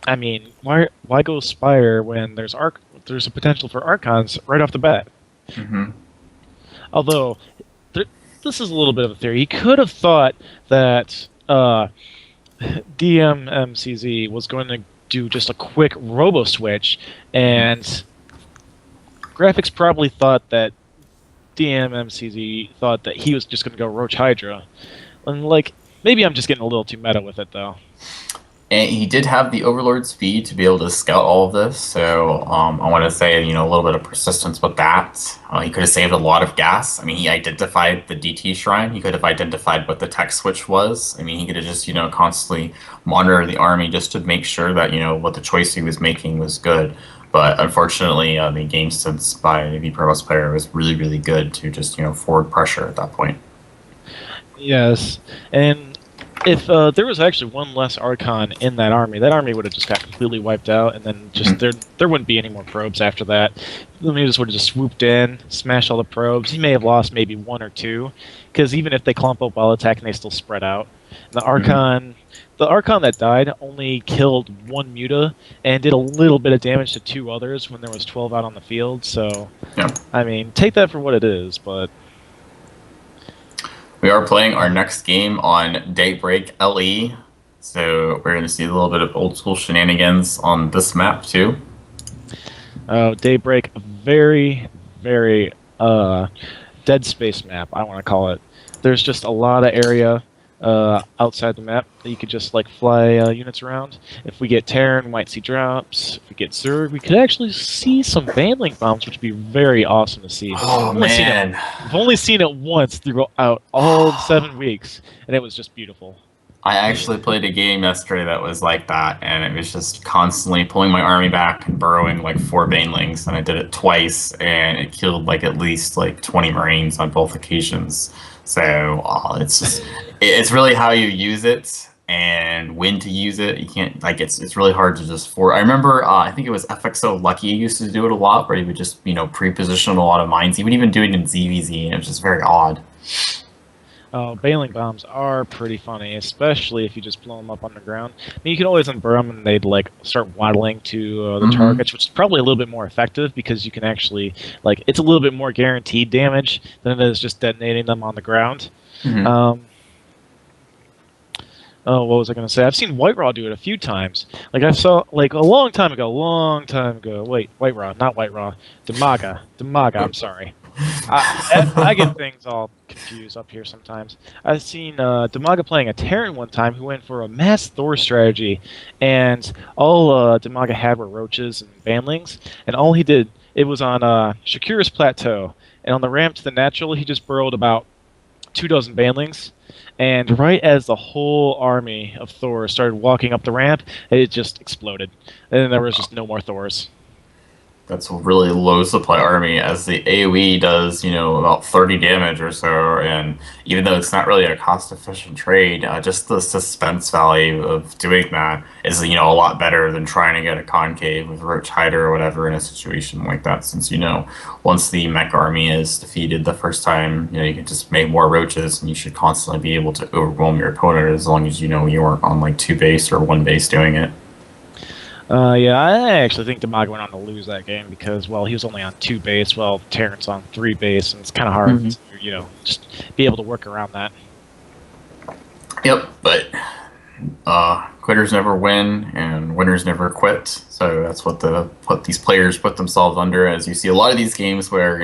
Speaker 1: I mean, why go Spire when there's a potential for Archons right off the bat?
Speaker 2: Mm-hmm.
Speaker 1: Although, this is a little bit of a theory. He could have thought that DMMCZ was going to do just a quick robo switch, and Graphics probably thought that DMMCZ thought that he was just going to go Roach Hydra. And, like, maybe I'm just getting a little too meta with it, though.
Speaker 2: And he did have the Overlord speed to be able to scout all of this, so I want to say, you know, a little bit of persistence with that. He could have saved a lot of gas. I mean, he identified the DT Shrine. He could have identified what the tech switch was. I mean, he could have just, you know, constantly monitored the army just to make sure that, you know, what the choice he was making was good. But unfortunately, the game sense by the Provost player was really, really good to just, you know, forward pressure at that point.
Speaker 1: Yes, and if there was actually one less Archon in that army would have just got completely wiped out, and then just there wouldn't be any more probes after that. The Mutas would have just swooped in, smashed all the probes. He may have lost maybe 1 or 2, because even if they clump up while attacking, they still spread out. The Archon... The Archon that died only killed 1 Muta and did a little bit of damage to 2 others when there was 12 out on the field, so...
Speaker 2: Yeah.
Speaker 1: I mean, take that for what it is, but...
Speaker 2: We are playing our next game on Daybreak LE, so we're going to see a little bit of old-school shenanigans on this map, too.
Speaker 1: Daybreak, a very, very dead space map, I want to call it. There's just a lot of area outside the map that you could just like fly units around. If we get Terran, we might see drops. If we get Zerg, we could actually see some Bandling bombs, which would be very awesome to see.
Speaker 2: Oh, man.
Speaker 1: I've only seen it once throughout all 7 weeks, and it was just beautiful.
Speaker 2: I actually played a game yesterday that was like that, and it was just constantly pulling my army back and burrowing like 4 Banelings, and I did it twice, and it killed like at least like 20 Marines on both occasions. So it's just, it's really how you use it and when to use it. You can't, like, it's really hard to just I remember, I think it was FXO Lucky used to do it a lot, where he would just, you know, pre-position a lot of mines. He would even do it in ZVZ, and it was just very odd.
Speaker 1: Bailing bombs are pretty funny, especially if you just blow them up underground. I mean, you can always unburr them and they'd like start waddling to the targets, which is probably a little bit more effective because you can actually, like, it's a little bit more guaranteed damage than it is just detonating them on the ground. What was I going to say? I've seen White Raw do it a few times. Like, I saw, like, a long time ago. Wait, White Raw, not White Raw. Demaga, I'm sorry. I get things all confused up here sometimes. I've seen Demaga playing a Terran one time who went for a mass Thor strategy, and all Demaga had were roaches and banlings, and all he did, it was on Shakira's Plateau, and on the ramp to the natural, he just burrowed about 24 banlings, and right as the whole army of Thor started walking up the ramp, it just exploded, and then there was just no more Thors.
Speaker 2: That's a really low supply army, as the AoE does, you know, about 30 damage or so, and even though it's not really a cost-efficient trade, just the suspense value of doing that is, you know, a lot better than trying to get a concave with Roach Hider or whatever in a situation like that, since, you know, once the mech army is defeated the first time, you know, you can just make more roaches, and you should constantly be able to overwhelm your opponent as long as you know you aren't on, like, 2 base or 1 base doing it.
Speaker 1: Yeah, I actually think Demaga went on to lose that game because, well, he was only on 2 base, while Terran's on 3 base, and it's kind of hard to, you know, just be able to work around that.
Speaker 2: Yep, but quitters never win and winners never quit. So that's what these players put themselves under. As you see a lot of these games where,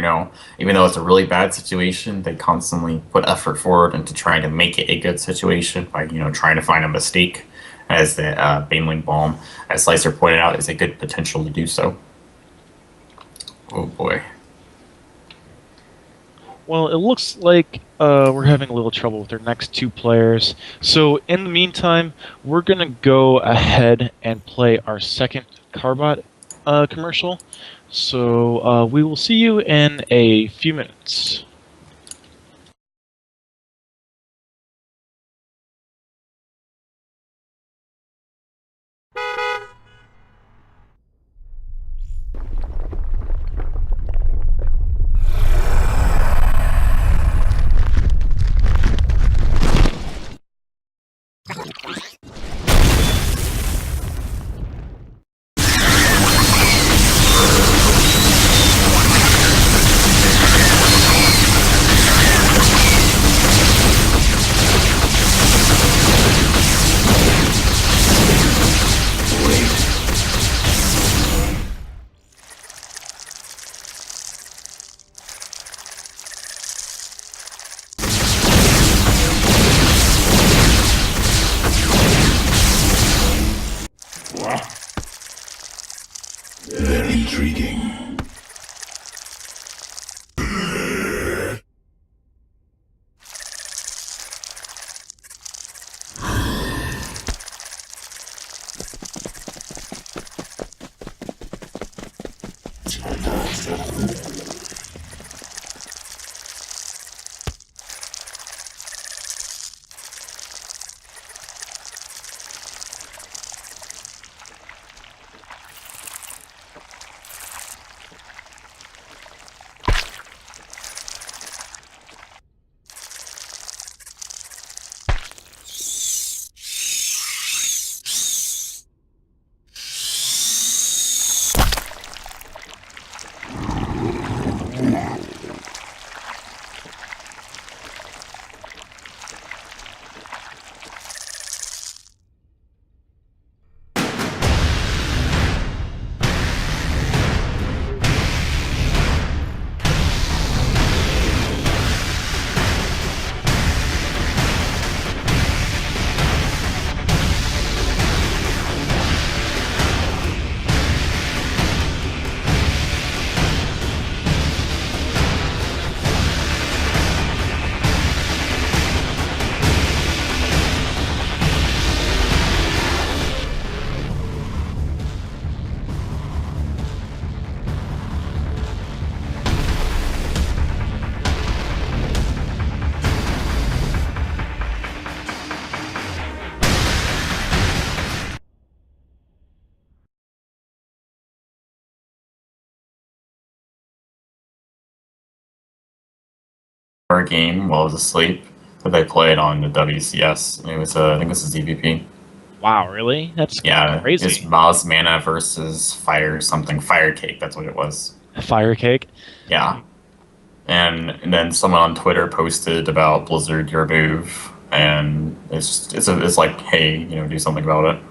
Speaker 2: even though it's a really bad situation, they constantly put effort forward into trying to make it a good situation by trying to find a mistake. As the Baneling Balm, as Slicer pointed out, is a good potential to do so. Oh boy.
Speaker 1: Well, it looks like we're having a little trouble with our next two players. So in the meantime, we're going to go ahead and play our second Carbot commercial. So we will see you in a few minutes.
Speaker 3: Very intriguing.
Speaker 2: Our game while I was asleep that they played on the WCS. It was I think this is EVP.
Speaker 1: Wow, really? That's
Speaker 2: Yeah,
Speaker 1: crazy.
Speaker 2: it's Mouse Mana versus Fire something. Fire Cake, that's what it was.
Speaker 1: Fire cake.
Speaker 2: Yeah. And then someone on Twitter posted about Blizzard your move, and it's like, hey, do something about it.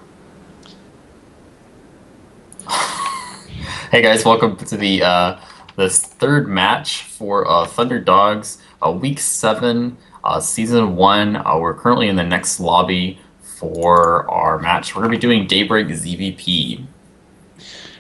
Speaker 2: Hey guys, welcome to the this third match for Thunder Dogs, Week 7, Season 1. We're currently in the next lobby for our match. We're going to be doing Daybreak ZVP.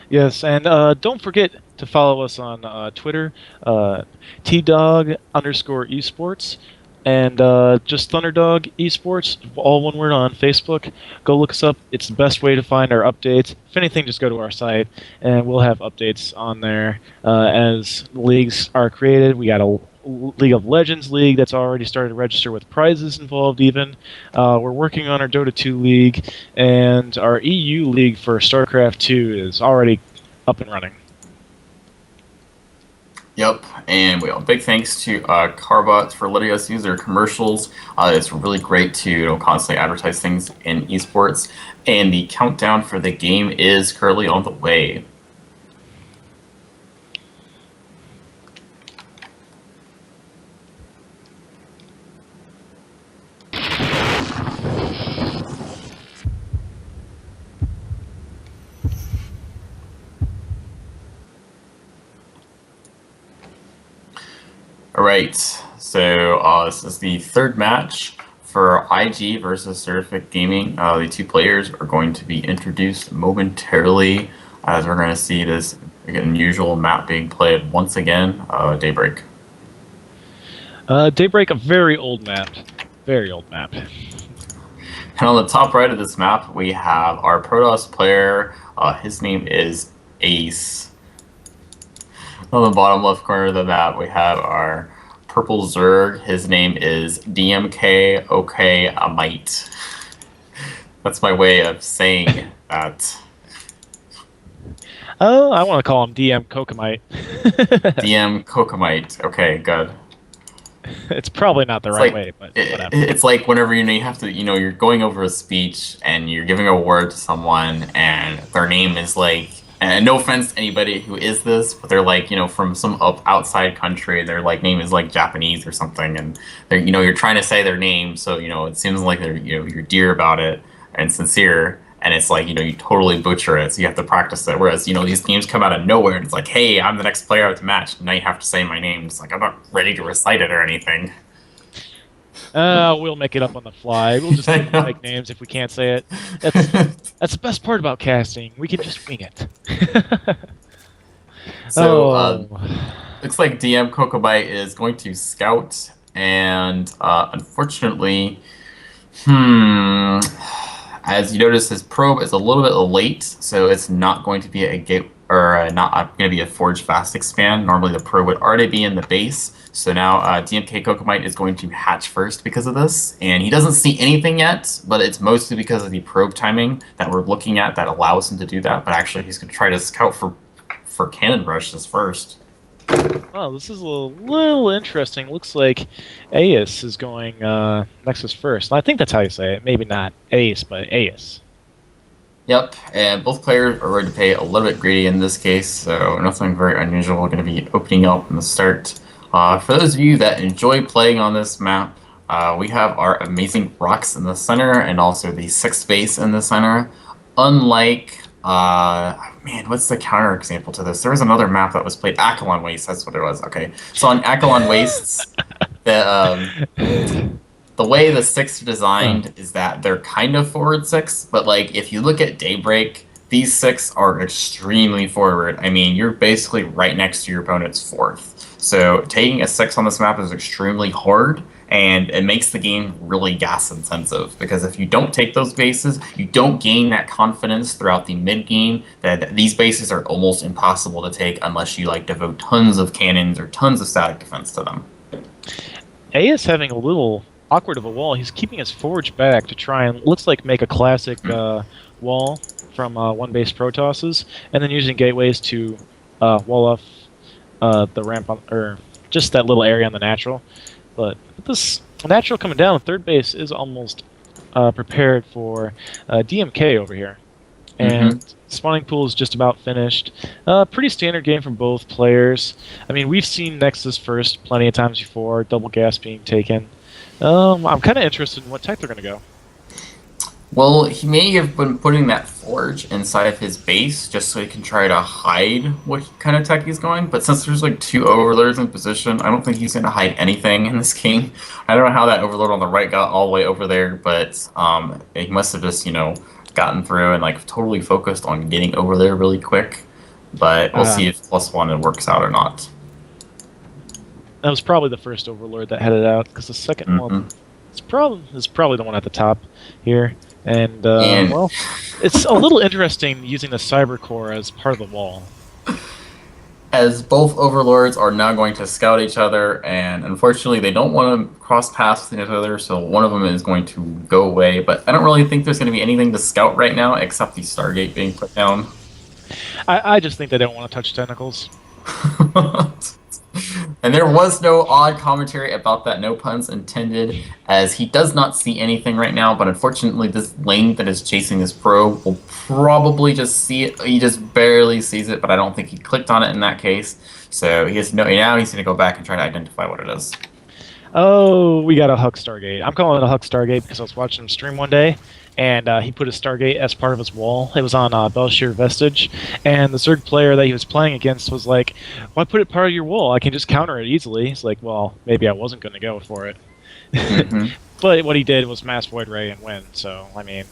Speaker 1: Yes, and don't forget to follow us on Twitter, TDog_esports, and just Thunderdog Esports, all one word on Facebook. Go look us up. It's the best way to find our updates. If anything, just go to our site, and we'll have updates on there as leagues are created. We got a League of Legends league that's already started to register with prizes involved even. We're working on our Dota 2 league, and our EU league for StarCraft 2 is already up and running.
Speaker 2: Yep, and we big thanks to Carbot for letting us use their commercials. It's really great to constantly advertise things in esports, and the countdown for the game is currently on the way. All right, so this is the third match for IG versus Seraphic Gaming. The two players are going to be introduced momentarily as we're going to see this unusual map being played once again, Daybreak.
Speaker 1: Daybreak, a very old map. Very old map.
Speaker 2: And on the top right of this map, we have our Protoss player. His name is Ace. On the bottom left corner of the map, we have our purple Zerg. His name is DMK OK Amite. That's my way of saying that.
Speaker 1: Oh, I want to call him DM Kokomite.
Speaker 2: DM Kokomite. Okay, good.
Speaker 1: It's probably not the right way, but whatever.
Speaker 2: It's like whenever you have to, you're going over a speech and you're giving a word to someone, and their name is like, and no offense to anybody who is this, but they're like, from some outside country, their like name is like Japanese or something, and they're, you're trying to say their name, so it seems like they're, you're dear about it and sincere. And it's like, you totally butcher it, so you have to practice it. Whereas, these names come out of nowhere, and it's like, hey, I'm the next player of the match. Now you have to say my name. It's like, I'm not ready to recite it or anything.
Speaker 1: We'll make it up on the fly. We'll just make names if we can't say it. That's the best part about casting. We can just wing it.
Speaker 2: So, looks like DM Kokobite is going to scout, and unfortunately, as you notice, his probe is a little bit late, so it's not going to be a gate or not going to be a forge fast expand. Normally, the probe would already be in the base. So now DMK Kokomite is going to hatch first because of this, and he doesn't see anything yet, but it's mostly because of the probe timing that we're looking at that allows him to do that. But actually, he's going to try to scout for cannon rushes first.
Speaker 1: Oh, this is a little interesting. Looks like Ace is going Nexus first. I think that's how you say it. Maybe not Ace, but Ace.
Speaker 2: Yep, and both players are ready to pay a little bit greedy in this case, so nothing very unusual. We're going to be opening up in the start. For those of you that enjoy playing on this map, we have our amazing rocks in the center and also the 6th base in the center. Unlike man, what's the counter example to this? There was another map that was played, Akalon Waste, that's what it was. Okay, so on Akalon Wastes, the way the 6s are designed is that they're kind of forward 6, but like if you look at Daybreak, these 6 are extremely forward. I mean, you're basically right next to your opponent's 4th. So taking a 6 on this map is extremely hard, and it makes the game really gas intensive, because if you don't take those bases, you don't gain that confidence throughout the mid game that these bases are almost impossible to take unless you like devote tons of cannons or tons of static defense to them.
Speaker 1: A is having a little awkward of a wall. He's keeping his forge back to try and looks like make a classic wall from one base Protosses, and then using gateways to wall off the ramp on, or just that little area on the natural. But with this natural coming down, third base is almost prepared for DMK over here. And spawning pool is just about finished. Pretty standard game from both players. I mean, we've seen Nexus first plenty of times before, double gas being taken. I'm kind of interested in what tech they're going to go.
Speaker 2: Well, he may have been putting that forge inside of his base just so he can try to hide what kind of tech he's going. But since there's like 2 overlords in position, I don't think he's going to hide anything in this game. I don't know how that overlord on the right got all the way over there, but he must have just, gotten through and like totally focused on getting over there really quick. But we'll see if +1 it works out or not.
Speaker 1: That was probably the first overlord that headed out, because the second one is probably the one at the top here. And, well, it's a little interesting using the cyber core as part of the wall.
Speaker 2: As both overlords are now going to scout each other, and unfortunately they don't want to cross paths with each other, so one of them is going to go away. But I don't really think there's going to be anything to scout right now except the Stargate being put down.
Speaker 1: I just think they don't want to touch tentacles.
Speaker 2: And there was no odd commentary about that, no puns intended, as he does not see anything right now, but unfortunately this lane that is chasing this probe will probably just see it. He just barely sees it, but I don't think he clicked on it in that case. So he has now he's going to go back and try to identify what it is.
Speaker 1: Oh, we got a Huck Stargate. I'm calling it a Huck Stargate because I was watching him stream one day, and he put a Stargate as part of his wall. It was on Belshir Vestige, and the Zerg player that he was playing against was like, "Why put it part of your wall? I can just counter it easily." He's like, "Well, maybe I wasn't going to go for it."
Speaker 2: Hmm.
Speaker 1: But what he did was Mass Void Ray and win, so, I mean...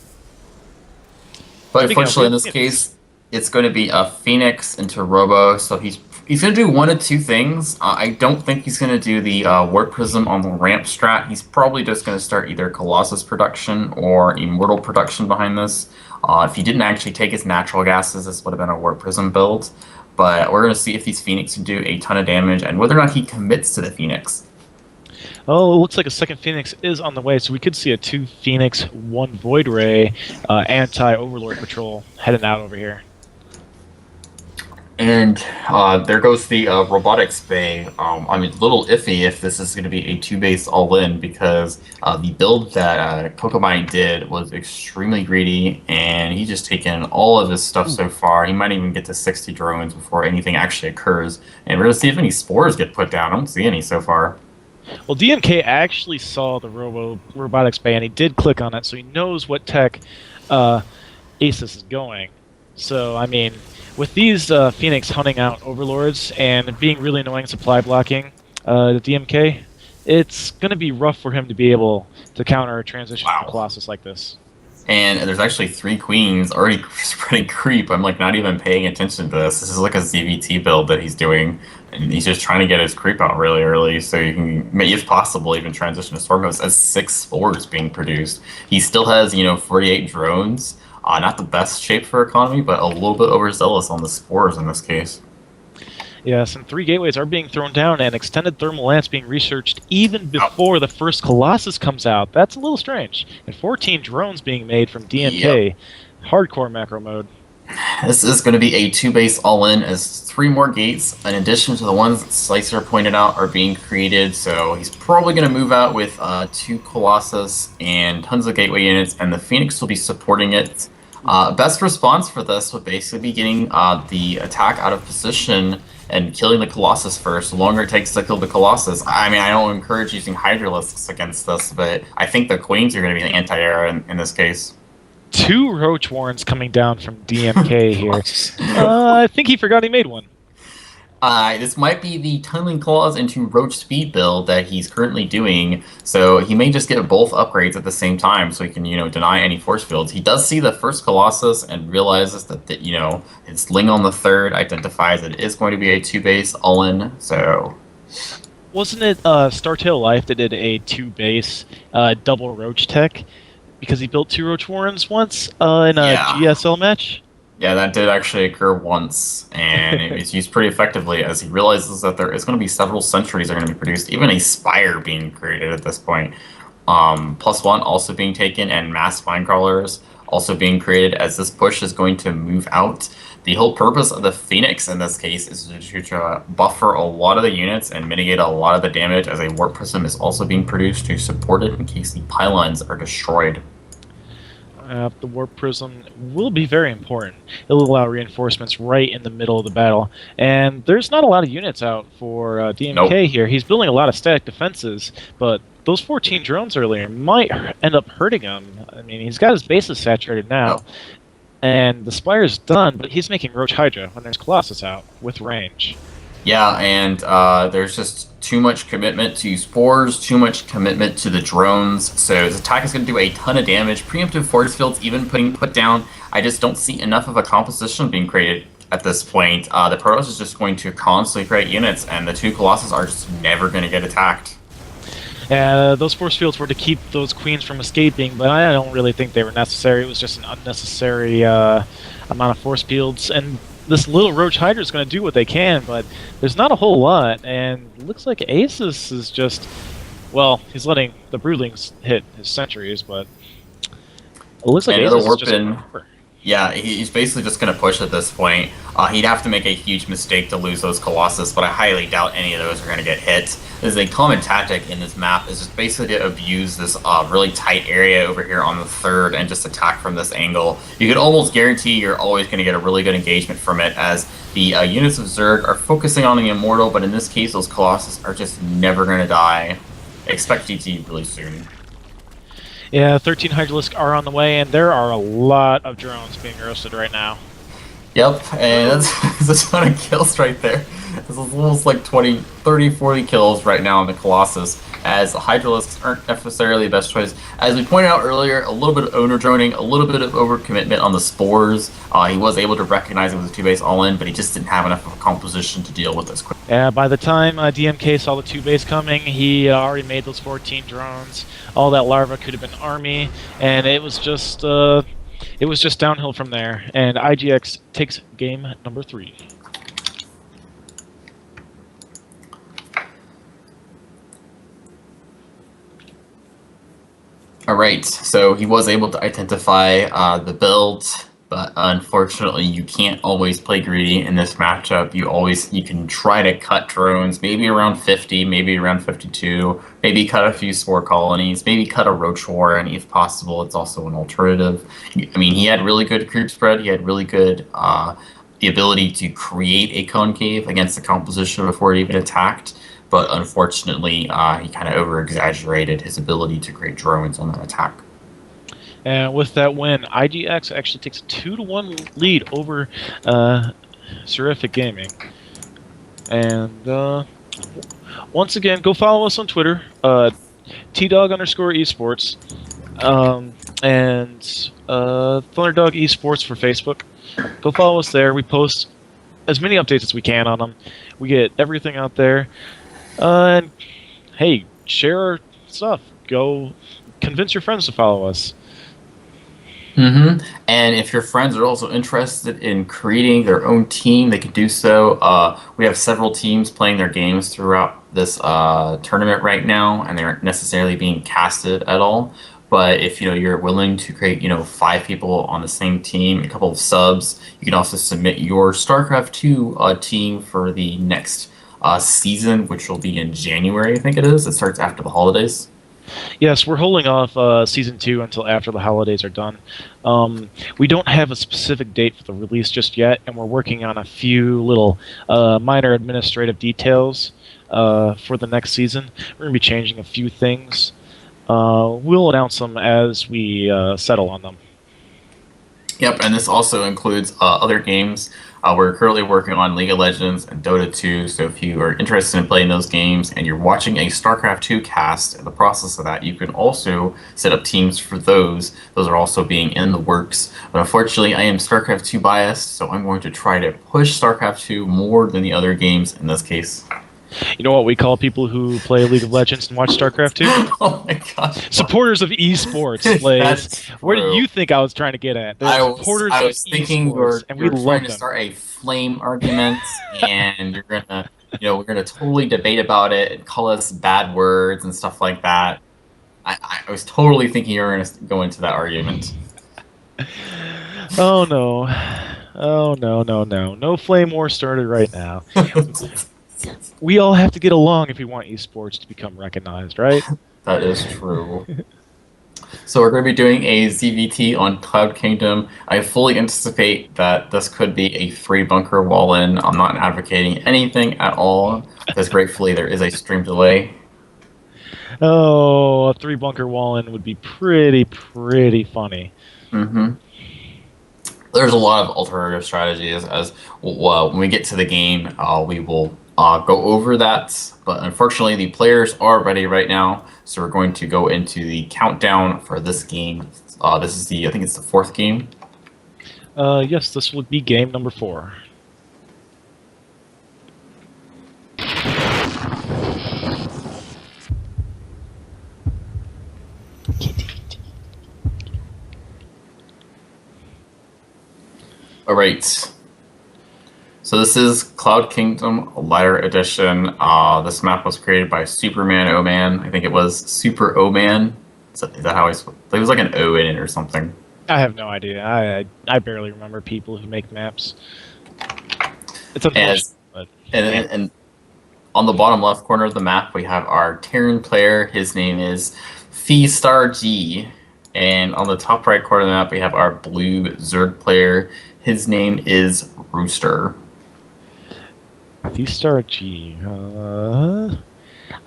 Speaker 2: But
Speaker 1: Speaking of
Speaker 2: unfortunately, in this
Speaker 1: Phoenix.
Speaker 2: case, it's going to be a Phoenix into Robo, so he's going to do one of two things. I don't think he's going to do the Warp Prism on the ramp strat. He's probably just going to start either Colossus production or Immortal production behind this. If he didn't actually take his natural gases, this would have been a Warp Prism build. But we're going to see if these Phoenix can do a ton of damage and whether or not he commits to the Phoenix.
Speaker 1: Oh, it looks like a second Phoenix is on the way, so we could see a 2 Phoenix, 1 Void Ray anti-Overlord patrol heading out over here.
Speaker 2: And there goes the robotics bay. I mean, a little iffy if this is going to be a 2-base all-in because the build that Cocomine did was extremely greedy, and he's just taken all of his stuff so far. He might even get to 60 drones before anything actually occurs. And we're going to see if any spores get put down. I don't see any so far.
Speaker 1: Well, DMK actually saw the robotics bay, and he did click on it, so he knows what tech Asus is going. So, I mean, with these Phoenix hunting out Overlords and being really annoying supply blocking the DMK, it's going to be rough for him to be able to counter a transition from Colossus like this.
Speaker 2: And there's actually 3 queens already spreading creep. I'm like not even paying attention to this. This is like a ZVT build that he's doing, and he's just trying to get his creep out really early so you can, if possible, even transition to Storm Host as 6 spores being produced. He still has 48 drones. Not the best shape for economy, but a little bit overzealous on the spores in this case.
Speaker 1: Yes, and 3 gateways are being thrown down, and extended thermal lance being researched even before the first Colossus comes out. That's a little strange. And 14 drones being made from DMK.
Speaker 2: Yep.
Speaker 1: Hardcore macro mode.
Speaker 2: This is going to be a 2-base all-in as 3 more gates, in addition to the ones that Slicer pointed out, are being created. So he's probably going to move out with 2 Colossus and tons of gateway units, and the Phoenix will be supporting it. Best response for this would basically be getting the attack out of position and killing the Colossus first. The longer it takes to kill the Colossus. I mean, I don't encourage using Hydralisks against this, but I think the Queens are going to be the anti-air in this case.
Speaker 1: 2 Roach Warrens coming down from DMK here. I think he forgot he made one.
Speaker 2: This might be the Tunneling Claws into Roach Speed build that he's currently doing, so he may just get both upgrades at the same time so he can, deny any force fields. He does see the first Colossus and realizes that, his Ling on the 3rd identifies that it is going to be a 2-base all-in, so...
Speaker 1: Wasn't it Startail Life that did a 2-base double Roach tech? Because he built 2 Roach Warrens once in a GSL match?
Speaker 2: Yeah, that did actually occur once, and it was used pretty effectively as he realizes that there is going to be several sentries that are going to be produced, even a Spire being created at this point. +1 also being taken, and mass spine crawlers also being created as this push is going to move out. The whole purpose of the Phoenix in this case is to buffer a lot of the units and mitigate a lot of the damage, as a Warp Prism is also being produced to support it in case the pylons are destroyed.
Speaker 1: The Warp Prism will be very important. It'll allow reinforcements right in the middle of the battle. And there's not a lot of units out for DMK here. He's building a lot of static defenses, but those 14 drones earlier might end up hurting him. I mean, he's got his bases saturated now. And the Spire's done, but he's making Roach Hydra when there's Colossus out with range.
Speaker 2: Yeah, and there's just too much commitment to spores, too much commitment to the drones, so his attack is going to do a ton of damage. Preemptive force fields even put down. I just don't see enough of a composition being created at this point. The Protoss is just going to constantly create units, and the 2 Colossus are just never going to get attacked.
Speaker 1: Those force fields were to keep those queens from escaping, but I don't really think they were necessary. It was just an unnecessary amount of force fields, and this little Roach Hydra is going to do what they can, but there's not a whole lot, and it looks like Asus is just... Well, he's letting the Broodlings hit his sentries, but it looks like Asus is just...
Speaker 2: Yeah, he's basically just going to push at this point. He'd have to make a huge mistake to lose those Colossus, but I highly doubt any of those are going to get hit. This is a common tactic in this map, is just basically to abuse this really tight area over here on the 3rd and just attack from this angle. You could almost guarantee you're always going to get a really good engagement from it, as the units of Zerg are focusing on the Immortal, but in this case those Colossus are just never going to die. expect GT really soon.
Speaker 1: Yeah, 13 Hydralisks are on the way, and there are a lot of drones being roasted right now.
Speaker 2: Yep, and that's a ton of kills right there. It's almost like 20, 30, 40 kills right now on the Colossus, as the Hydralisks aren't necessarily the best choice. As we pointed out earlier, a little bit of owner droning, a little bit of overcommitment on the Spores. He was able to recognize it was a 2-base all-in, but he just didn't have enough of a composition to deal with this quick.
Speaker 1: By the time DMK saw the 2-base coming, he already made those 14 drones. All that larva could have been army, and it was just downhill from there. And IGX takes game number 3.
Speaker 2: Alright, so he was able to identify the build, but unfortunately you can't always play greedy in this matchup. You can try to cut drones, maybe around 50, maybe around 52, maybe cut a few spore colonies, maybe cut a roach warren if possible. It's also an alternative. I mean, he had really good creep spread, he had really good the ability to create a concave against the composition before it even attacked. But unfortunately, he kind of over-exaggerated his ability to create drones on that attack.
Speaker 1: And with that win, IGX actually takes a 2-1 lead over Seraphic Gaming. And once again, go follow us on Twitter, TDog_esports, and Thunderdog Esports for Facebook. Go follow us there. We post as many updates as we can on them. We get everything out there. And hey, share our stuff. Go convince your friends to follow us.
Speaker 2: And if your friends are also interested in creating their own team, they can do so. We have several teams playing their games throughout this tournament right now, and they aren't necessarily being casted at all. But if you're willing to create 5 people on the same team, a couple of subs, you can also submit your StarCraft 2 team for the next season, which will be in January, I think it is. It starts after the holidays.
Speaker 1: Yes, we're holding off Season 2 until after the holidays are done. We don't have a specific date for the release just yet, and we're working on a few little minor administrative details for the next season. We're going to be changing a few things. We'll announce them as we settle on them.
Speaker 2: Yep, and this also includes other games. We're currently working on League of Legends and Dota 2, so if you are interested in playing those games and you're watching a StarCraft 2 cast, in the process of that, you can also set up teams for those. Those are also being in the works. But unfortunately, I am StarCraft 2 biased, so I'm going to try to push StarCraft 2 more than the other games in this case.
Speaker 1: You know what we call people who play League of Legends and watch StarCraft 2?
Speaker 2: Oh my gosh.
Speaker 1: Supporters of esports, Blaze. Where do you think I was trying to get at?
Speaker 2: I was thinking
Speaker 1: esports, and we
Speaker 2: you're trying
Speaker 1: love
Speaker 2: to start a flame argument, and you're gonna, we're gonna totally debate about it and call us bad words and stuff like that. I was totally thinking you were gonna go into that argument.
Speaker 1: Oh no. Oh no, no, no. No flame war started right now. We all have to get along if we want esports to become recognized, right?
Speaker 2: That is true. So we're going to be doing a ZVT on Cloud Kingdom. I fully anticipate that this could be a free bunker wall-in. I'm not advocating anything at all, because gratefully there is a stream delay.
Speaker 1: Oh, a 3 bunker wall-in would be pretty funny.
Speaker 2: There's a lot of alternative strategies. As well, when we get to the game, we will go over that, but unfortunately the players are ready right now, so we're going to go into the countdown for this game. This is I think it's the 4th game.
Speaker 1: Yes, this will be game number 4.
Speaker 2: Alright. So this is Cloud Kingdom Lighter Edition. This map was created by Superman O-Man. I think it was Super O-Man. Is that how it was like an O in it or something?
Speaker 1: I have no idea. I barely remember people who make maps. It's unfortunate.
Speaker 2: And on the bottom left corner of the map, we have our Terran player. His name is Star G. And on the top right corner of the map, we have our blue Zerg player. His name is Rooster.
Speaker 1: Star G. I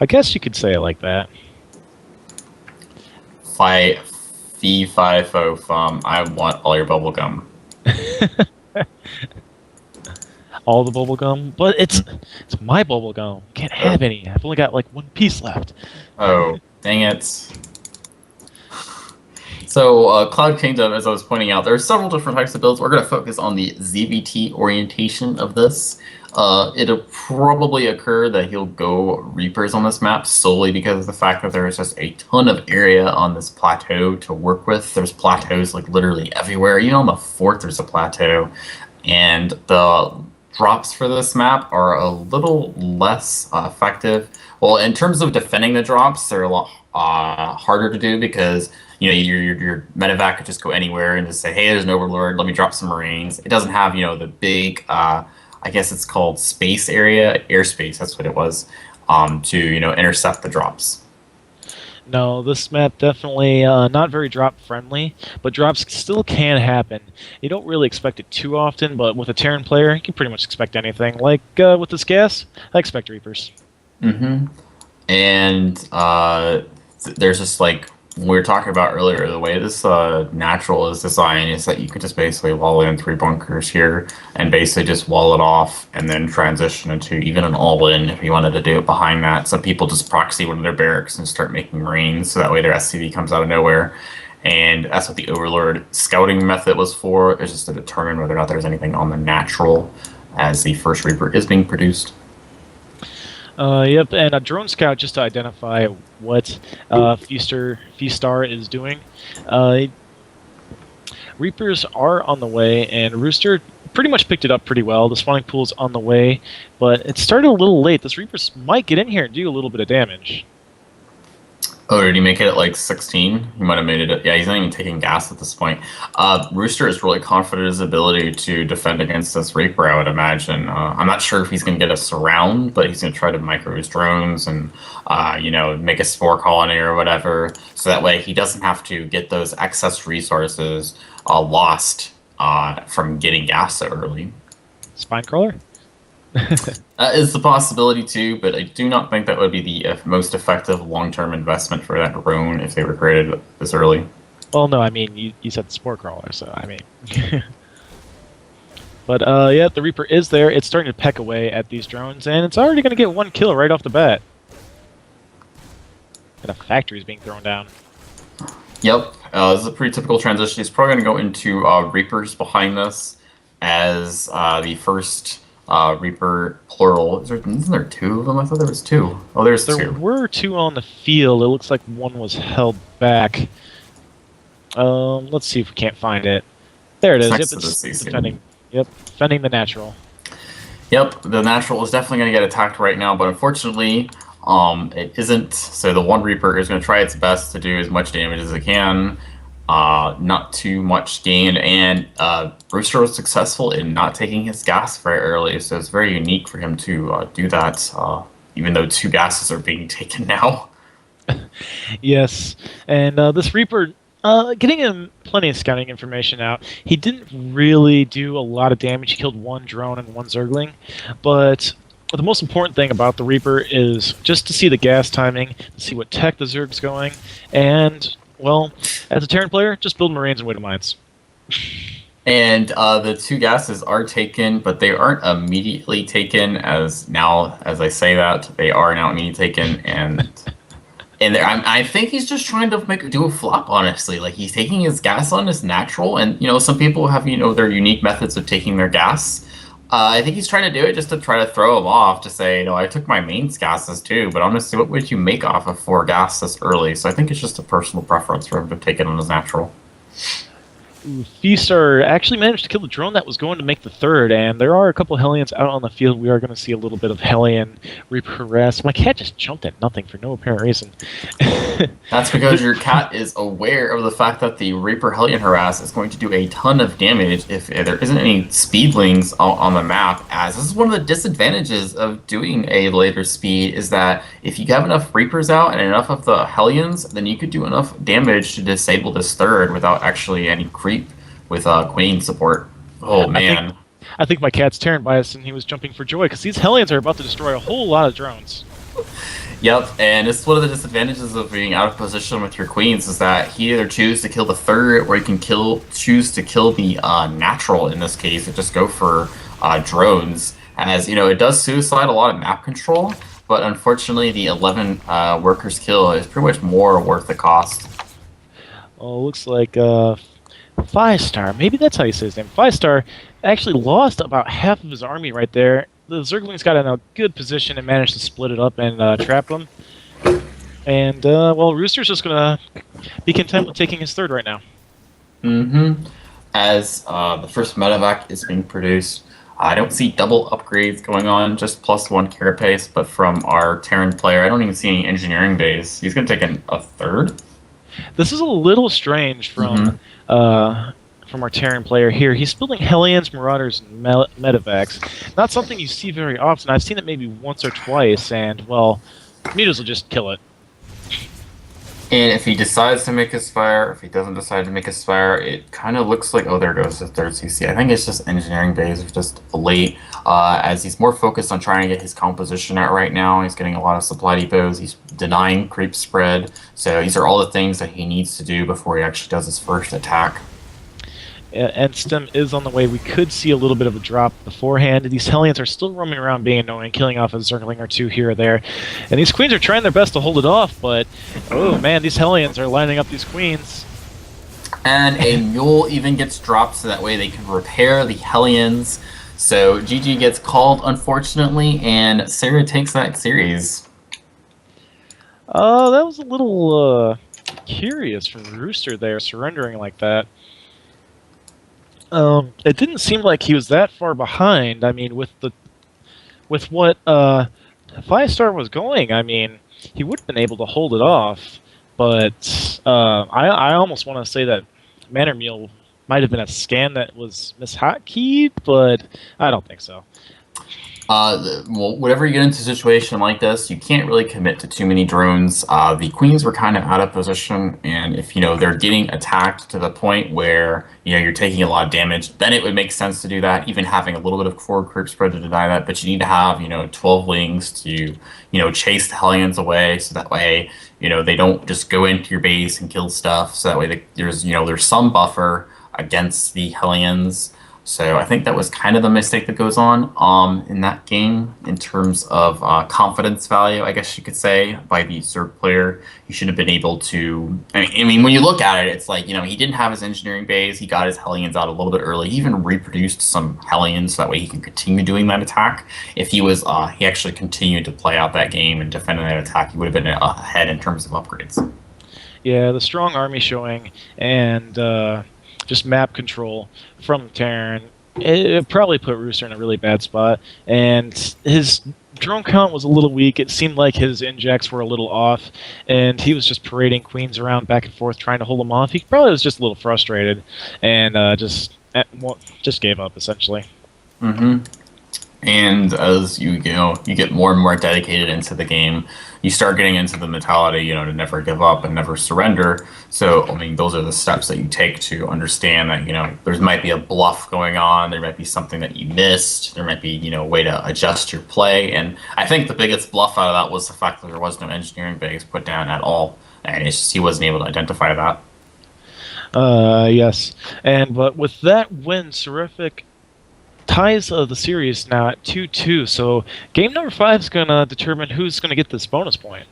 Speaker 1: guess you could say it like that.
Speaker 2: Fee, fi, fo, fum. I want all your bubble gum.
Speaker 1: All the bubble gum, but it's my bubble gum. Can't have any. I've only got like one piece left.
Speaker 2: Oh, dang it. So, Cloud Kingdom, as I was pointing out, there are several different types of builds. We're going to focus on the ZVT orientation of this. It'll probably occur that he'll go Reapers on this map solely because of the fact that there's just a ton of area on this plateau to work with. There's plateaus like literally everywhere. Even on the fort, there's a plateau. And the drops for this map are a little less effective. Well, in terms of defending the drops, they're a lot harder to do because your medevac could just go anywhere and just say, hey, there's an overlord, let me drop some marines. It doesn't have the big I guess it's called space area, airspace, that's what it was, to intercept the drops.
Speaker 1: No, this map definitely not very drop friendly, but drops still can happen. You don't really expect it too often, but with a Terran player, you can pretty much expect anything. Like with this gas, I expect Reapers.
Speaker 2: Mm-hmm. And there's just like we were talking about earlier, the way this natural is designed is that you could just basically wall in 3 bunkers here and basically just wall it off and then transition into even an all-in if you wanted to do it behind that. Some people just proxy one of their barracks and start making marines so that way their SCV comes out of nowhere. And that's what the Overlord scouting method was for, is just to determine whether or not there's anything on the natural as the first Reaper is being produced.
Speaker 1: Yep, and a drone scout just to identify what Feastar is doing. Reapers are on the way, and Rooster pretty much picked it up pretty well. The spawning pool's on the way, but it started a little late. This Reapers might get in here and do a little bit of damage.
Speaker 2: Oh, did he make it at like 16? He might have made it. Yeah, he's not even taking gas at this point. Rooster is really confident in his ability to defend against this Reaper, I would imagine. I'm not sure if he's going to get a surround, but he's going to try to micro his drones and, make a spore colony or whatever. So that way he doesn't have to get those excess resources lost from getting gas so early.
Speaker 1: Spinecrawler?
Speaker 2: That is the possibility too, but I do not think that would be the most effective long-term investment for that drone if they were created this early.
Speaker 1: Well, no, I mean, you said spore crawler, so I mean. But yeah, the Reaper is there. It's starting to peck away at these drones, and it's already going to get 1 kill right off the bat. And a factory is being thrown down.
Speaker 2: Yep, this is a pretty typical transition. He's probably going to go into Reapers behind this as the first Reaper plural. Isn't there 2 of them? I thought there was 2. Oh, there's 2.
Speaker 1: There were 2 on the field. It looks like 1 was held back. Let's see if we can't find it. There it is. Yep, it's defending. Yep, defending the natural.
Speaker 2: Yep, the natural is definitely going to get attacked right now, but unfortunately, it isn't. So the 1 Reaper is going to try its best to do as much damage as it can. Not too much gained, and Rooster was successful in not taking his gas very early, so it's very unique for him to do that, even though 2 gases are being taken now.
Speaker 1: Yes, and this Reaper, getting him plenty of scouting information out, he didn't really do a lot of damage. He killed 1 drone and 1 Zergling, but the most important thing about the Reaper is just to see the gas timing, to see what tech the Zerg's going, and well, as a Terran player, just build Marines and wait to mines.
Speaker 2: And the 2 gases are taken, but they aren't immediately taken. As I say that, they are now immediately taken, and I think he's just trying to do a flop. Honestly, like he's taking his gas on his natural, and some people have their unique methods of taking their gas. I think he's trying to do it just to try to throw him off, to say, I took my main gases too, but I'm going to see what would you make off of 4 gas this early. So I think it's just a personal preference for him to take it on his natural.
Speaker 1: Feastar actually managed to kill the drone that was going to make the 3rd, and there are a couple Hellions out on the field. We are going to see a little bit of Hellion Reaper harass. My cat just jumped at nothing for no apparent reason.
Speaker 2: That's because your cat is aware of the fact that the Reaper Hellion harass is going to do a ton of damage if there isn't any speedlings on the map, as this is one of the disadvantages of doing a later speed, is that if you have enough Reapers out and enough of the Hellions, then you could do enough damage to disable this 3rd without actually any creep with Queen support. Oh man.
Speaker 1: I think my cat's Terran bias and he was jumping for joy because these Hellions are about to destroy a whole lot of drones.
Speaker 2: Yep, and it's one of the disadvantages of being out of position with your queens is that he either choose to kill the third or he can choose to kill the natural in this case and just go for drones. As you know, it does suicide a lot of map control, but unfortunately the 11 workers kill is pretty much more worth the cost.
Speaker 1: Oh, looks like 5-star. Maybe that's how you say his name. 5-star actually lost about half of his army right there. The Zerglings got in a good position and managed to split it up and trap them. And, well, Rooster's just going to be content with taking his third right now.
Speaker 2: As the first medevac is being produced, I don't see double upgrades going on, just +1 carapace, but from our Terran player, I don't even see any engineering bays. He's going to take a third?
Speaker 1: This is a little strange from our Terran player here. He's building Hellions, Marauders, and Medevacs. Not something you see very often. I've seen it maybe once or twice, and, well, Mutas will just kill it.
Speaker 2: And if he decides to make a Spire, if he doesn't decide to make a Spire, it kind of looks like, oh, there goes the third CC. I think it's just engineering bays are just late, as he's more focused on trying to get his composition out right now. He's getting a lot of supply depots. He's denying creep spread. So these are all the things that he needs to do before he actually does his first attack.
Speaker 1: End stem is on the way. We could see a little bit of a drop beforehand. These Hellions are still roaming around being annoying, killing off a Zergling or two here or there. And these Queens are trying their best to hold it off, but, oh man, these Hellions are lining up these Queens.
Speaker 2: And a Mule even gets dropped so that way they can repair the Hellions. So GG gets called, unfortunately, and Sarah takes that series.
Speaker 1: That was a little curious from Rooster there, surrendering like that. It didn't seem like he was that far behind. I mean, with what 5-star was going, I mean, he would have been able to hold it off. But I almost want to say that Manor Mule might have been a scan that was mishotKeyed, but I don't think so.
Speaker 2: Well, whenever you get into a situation like this, you can't really commit to too many drones. The queens were kind of out of position, and if they're getting attacked to the point where you're taking a lot of damage, then it would make sense to do that. Even having a little bit of forward creep spread to deny that, but you need to have 12 wings to chase the Hellions away, so that way they don't just go into your base and kill stuff. So that way there's some buffer against the Hellions. So I think that was kind of the mistake that goes on in that game in terms of confidence value, I guess you could say, by the Zerg player. He should have been able to... I mean, when you look at it, it's like, he didn't have his engineering bays. He got his Hellions out a little bit early. He even reproduced some Hellions so that way he can continue doing that attack. If he actually continued to play out that game and defend that attack, he would have been ahead in terms of upgrades.
Speaker 1: Yeah, the strong army showing and... just map control from Terran. It probably put Rooster in a really bad spot, and his drone count was a little weak. It seemed like his injects were a little off, and he was just parading queens around back and forth trying to hold them off. He probably was just a little frustrated, and just gave up, essentially.
Speaker 2: And as you get more and more dedicated into the game, you start getting into the mentality, to never give up and never surrender. So, I mean, those are the steps that you take to understand that, there might be a bluff going on, there might be something that you missed, there might be, a way to adjust your play. And I think the biggest bluff out of that was the fact that there was no engineering base put down at all. And it's just he wasn't able to identify that.
Speaker 1: Yes. But with that win, Seraphic ties the series now at 2-2, so game number 5 is going to determine who's going to get this bonus point.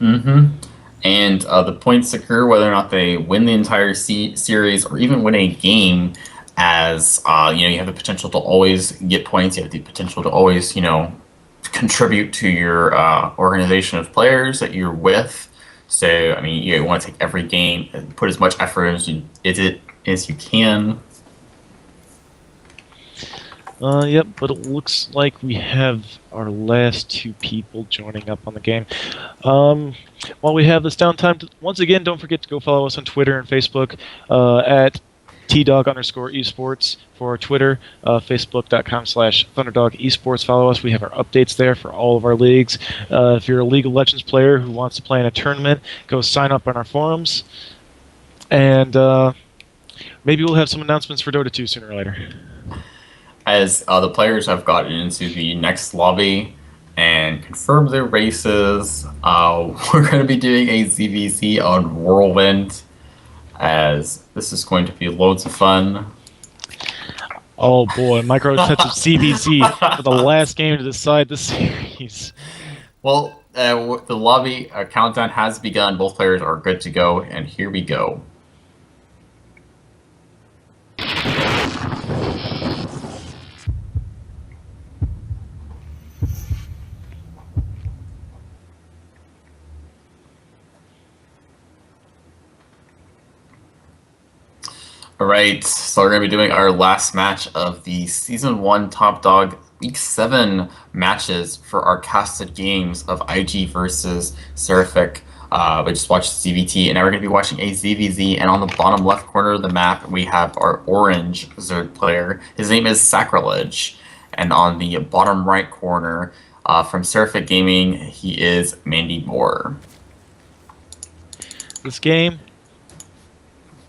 Speaker 2: And the points occur whether or not they win the entire series or even win a game, as you have the potential to always get points, you have the potential to always contribute to your organization of players that you're with. So I mean, you want to take every game and put as much effort as you can.
Speaker 1: Yep, but it looks like we have our last 2 people joining up on the game. While we have this downtime, once again, don't forget to go follow us on Twitter and Facebook at @TDog_esports for our Twitter, Facebook.com/Thunderdog Esports. Follow us. We have our updates there for all of our leagues. If you're a League of Legends player who wants to play in a tournament, go sign up on our forums. And maybe we'll have some announcements for Dota 2 sooner or later.
Speaker 2: As the players have gotten into the next lobby, and confirm their races. We're going to be doing a ZVZ on Whirlwind, as this is going to be loads of fun.
Speaker 1: Oh boy, micro sets of CBZ for the last game to decide the series.
Speaker 2: Well, the lobby countdown has begun. Both players are good to go, and here we go. All right, so we're going to be doing our last match of the Season 1 Top Dog Week 7 matches for our casted games of IG versus Seraphic. We just watched ZVT, and now we're going to be watching a ZVZ, and on the bottom left corner of the map, we have our orange Zerg player. His name is Sacrilege, and on the bottom right corner, from Seraphic Gaming, he is Mandy Moore.
Speaker 1: This game,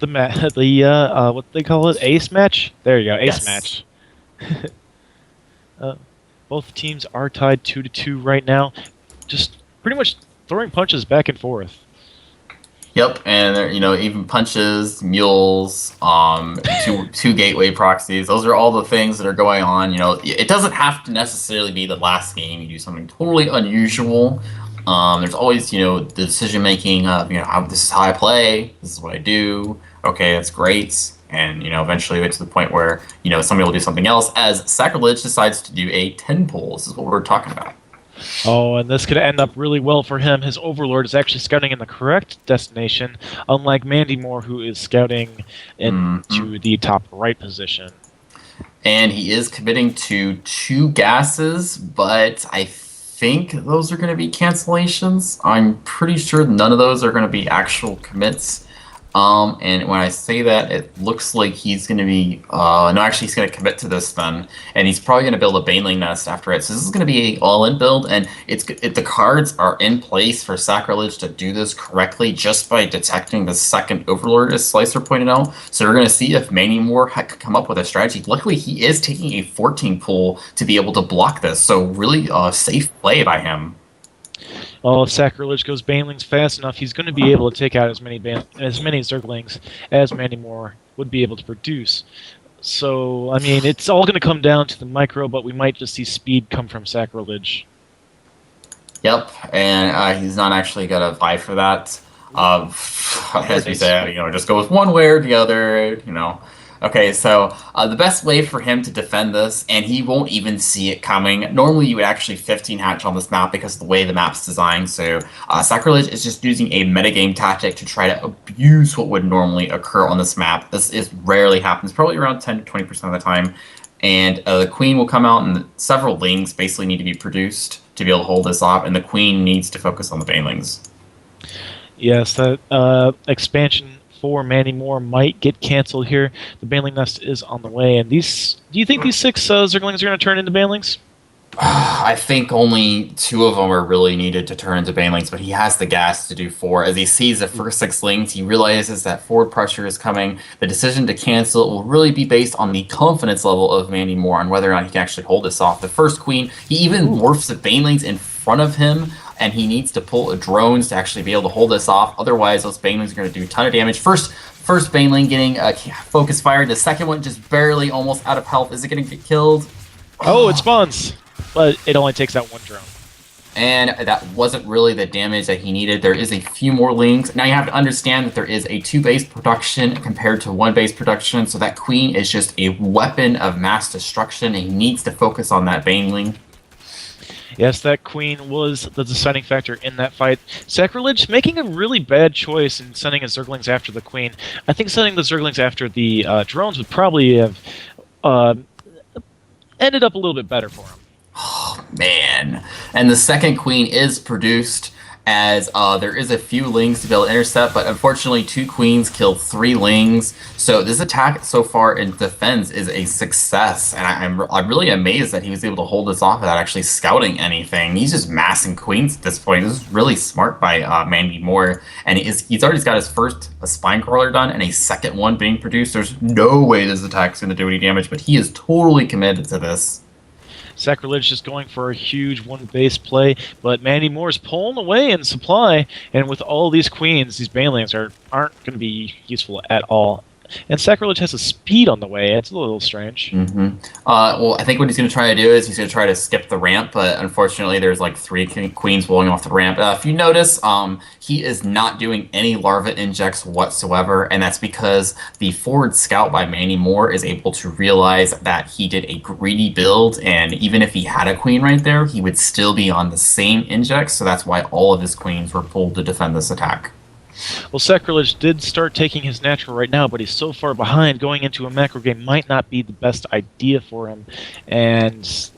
Speaker 1: what they call it, ace match. There you go, ace match. Both teams are tied 2-2 right now, just pretty much throwing punches back and forth.
Speaker 2: Yep, and even punches, mules, two gateway proxies. Those are all the things that are going on. It doesn't have to necessarily be the last game. You do something totally unusual. There's always the decision making of this is how I play. This is what I do. Okay, that's great. And eventually we get to the point where somebody will do something else. As Sacrilege decides to do a 10 pull. This is what we're talking about.
Speaker 1: Oh, and this could end up really well for him. His Overlord is actually scouting in the correct destination, unlike Mandy Moore, who is scouting into the top right position.
Speaker 2: And he is committing to 2 gases, but I think those are going to be cancellations. I'm pretty sure none of those are going to be actual commits. And when I say that, it looks like he's going to be... no, actually, he's going to commit to this then. And he's probably going to build a Baneling Nest after it. So this is going to be an all-in build. And the cards are in place for Sacrilege to do this correctly just by detecting the second Overlord, as Slicer pointed out. So we're going to see if Manny Moore can come up with a strategy. Luckily, he is taking a 14 pull to be able to block this. So really safe play by him.
Speaker 1: Well, if Sacrilege goes Banelings fast enough, he's going to be able to take out as many Zerglings as Mandy Moore would be able to produce. So, I mean, it's all going to come down to the micro, but we might just see speed come from Sacrilege.
Speaker 2: Yep, and he's not actually going to vie for that. As we said, just go with one way or the other, Okay, so the best way for him to defend this, and he won't even see it coming. Normally, you would actually 15 hatch on this map because of the way the map's designed. So Sacrilege is just using a metagame tactic to try to abuse what would normally occur on this map. This rarely happens, probably around 10 to 20% of the time. And the Queen will come out, and several Lings basically need to be produced to be able to hold this off, and the Queen needs to focus on the Banelings.
Speaker 1: Yes, that expansion for Mandy Moore might get canceled here. The Baneling Nest is on the way, and do you think these 6 Zerglings are going to turn into Banelings?
Speaker 2: I think only 2 of them are really needed to turn into Banelings, but he has the gas to do 4. As he sees the first 6 Lings, he realizes that forward pressure is coming. The decision to cancel will really be based on the confidence level of Mandy Moore on whether or not he can actually hold this off. The first Queen, he even morphs the Banelings in front of him, and he needs to pull drones to actually be able to hold this off. Otherwise, those Banelings are going to do a ton of damage. First Baneling getting focus fired. The second one just barely almost out of health. Is it going to get killed?
Speaker 1: Oh, it spawns. But it only takes out 1 drone.
Speaker 2: And that wasn't really the damage that he needed. There is a few more Lings. Now you have to understand that there is a 2 base production compared to 1 base production. So that Queen is just a weapon of mass destruction. And he needs to focus on that Baneling.
Speaker 1: Yes, that Queen was the deciding factor in that fight. Sacrilege making a really bad choice in sending his Zerglings after the Queen. I think sending the Zerglings after the drones would probably have ended up a little bit better for him.
Speaker 2: Oh, man. And the second Queen is produced as there is a few Lings to be able to intercept, but unfortunately 2 Queens killed 3 Lings. So this attack so far in defense is a success, and I'm really amazed that he was able to hold this off without actually scouting anything. He's just massing Queens at this point. This is really smart by Mandy Moore, and he's already got his first spine crawler done and a second one being produced. There's no way this attack's going to do any damage, but he is totally committed to this.
Speaker 1: Sacrilege just going for a huge one base play, but Mandy Moore's pulling away in supply, and with all these queens, these banelings aren't going to be useful at all. And Sacrilege has a speed on the way. It's a little strange.
Speaker 2: Well, I think what he's going to try to do is he's going to try to skip the ramp, but unfortunately there's like 3 queens rolling off the ramp. If you notice, he is not doing any larva injects whatsoever, and that's because the forward scout by Mandy Moore is able to realize that he did a greedy build, and even if he had a queen right there, he would still be on the same injects, so that's why all of his queens were pulled to defend this attack.
Speaker 1: Well, Sacrilege did start taking his natural right now, but he's so far behind, going into a macro game might not be the best idea for him. And,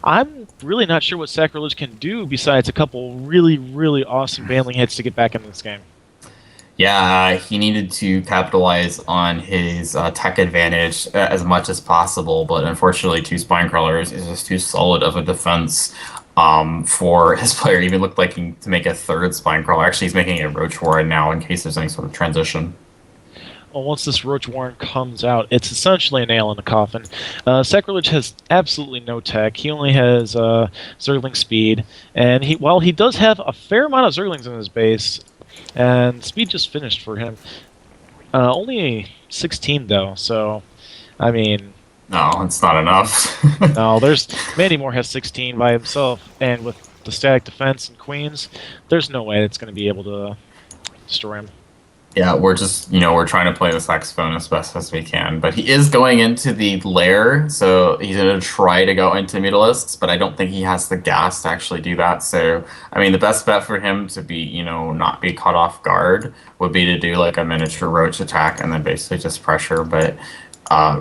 Speaker 1: I'm really not sure what Sacrilege can do besides a couple really, really awesome baneling hits to get back into this game.
Speaker 2: Yeah, he needed to capitalize on his tech advantage as much as possible, but unfortunately 2 spine crawlers is just too solid of a defense for his player. Even looked like to make a 3rd spine crawler. Actually, he's making a roach warren now in case there's any sort of transition.
Speaker 1: Well, once this roach warren comes out, it's essentially a nail in the coffin. Sacrilege has absolutely no tech. He only has Zergling speed, and while he does have a fair amount of Zerglings in his base, and speed just finished for him. Only 16 though, so I mean.
Speaker 2: No, it's not enough.
Speaker 1: No, Mandy Moore has 16 by himself, and with the static defense and queens, there's no way it's going to be able to destroy him.
Speaker 2: Yeah, we're just, we're trying to play the saxophone as best as we can. But he is going into the lair, so he's going to try to go into Mutalisks, but I don't think he has the gas to actually do that. So, I mean, the best bet for him to be, not be caught off guard would be to do like a miniature roach attack and then basically just pressure. But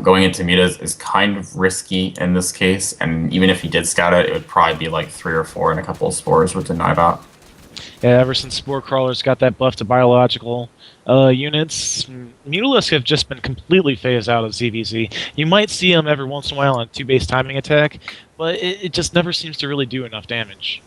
Speaker 2: going into Mutas is kind of risky in this case, and even if he did scout it, it would probably be like 3 or 4 and a couple of spores with deny bot.
Speaker 1: Yeah, ever since Spore Crawler's got that buff to biological units, Mutalisks have just been completely phased out of ZVZ. You might see them every once in a while on a 2-base timing attack, but it just never seems to really do enough damage.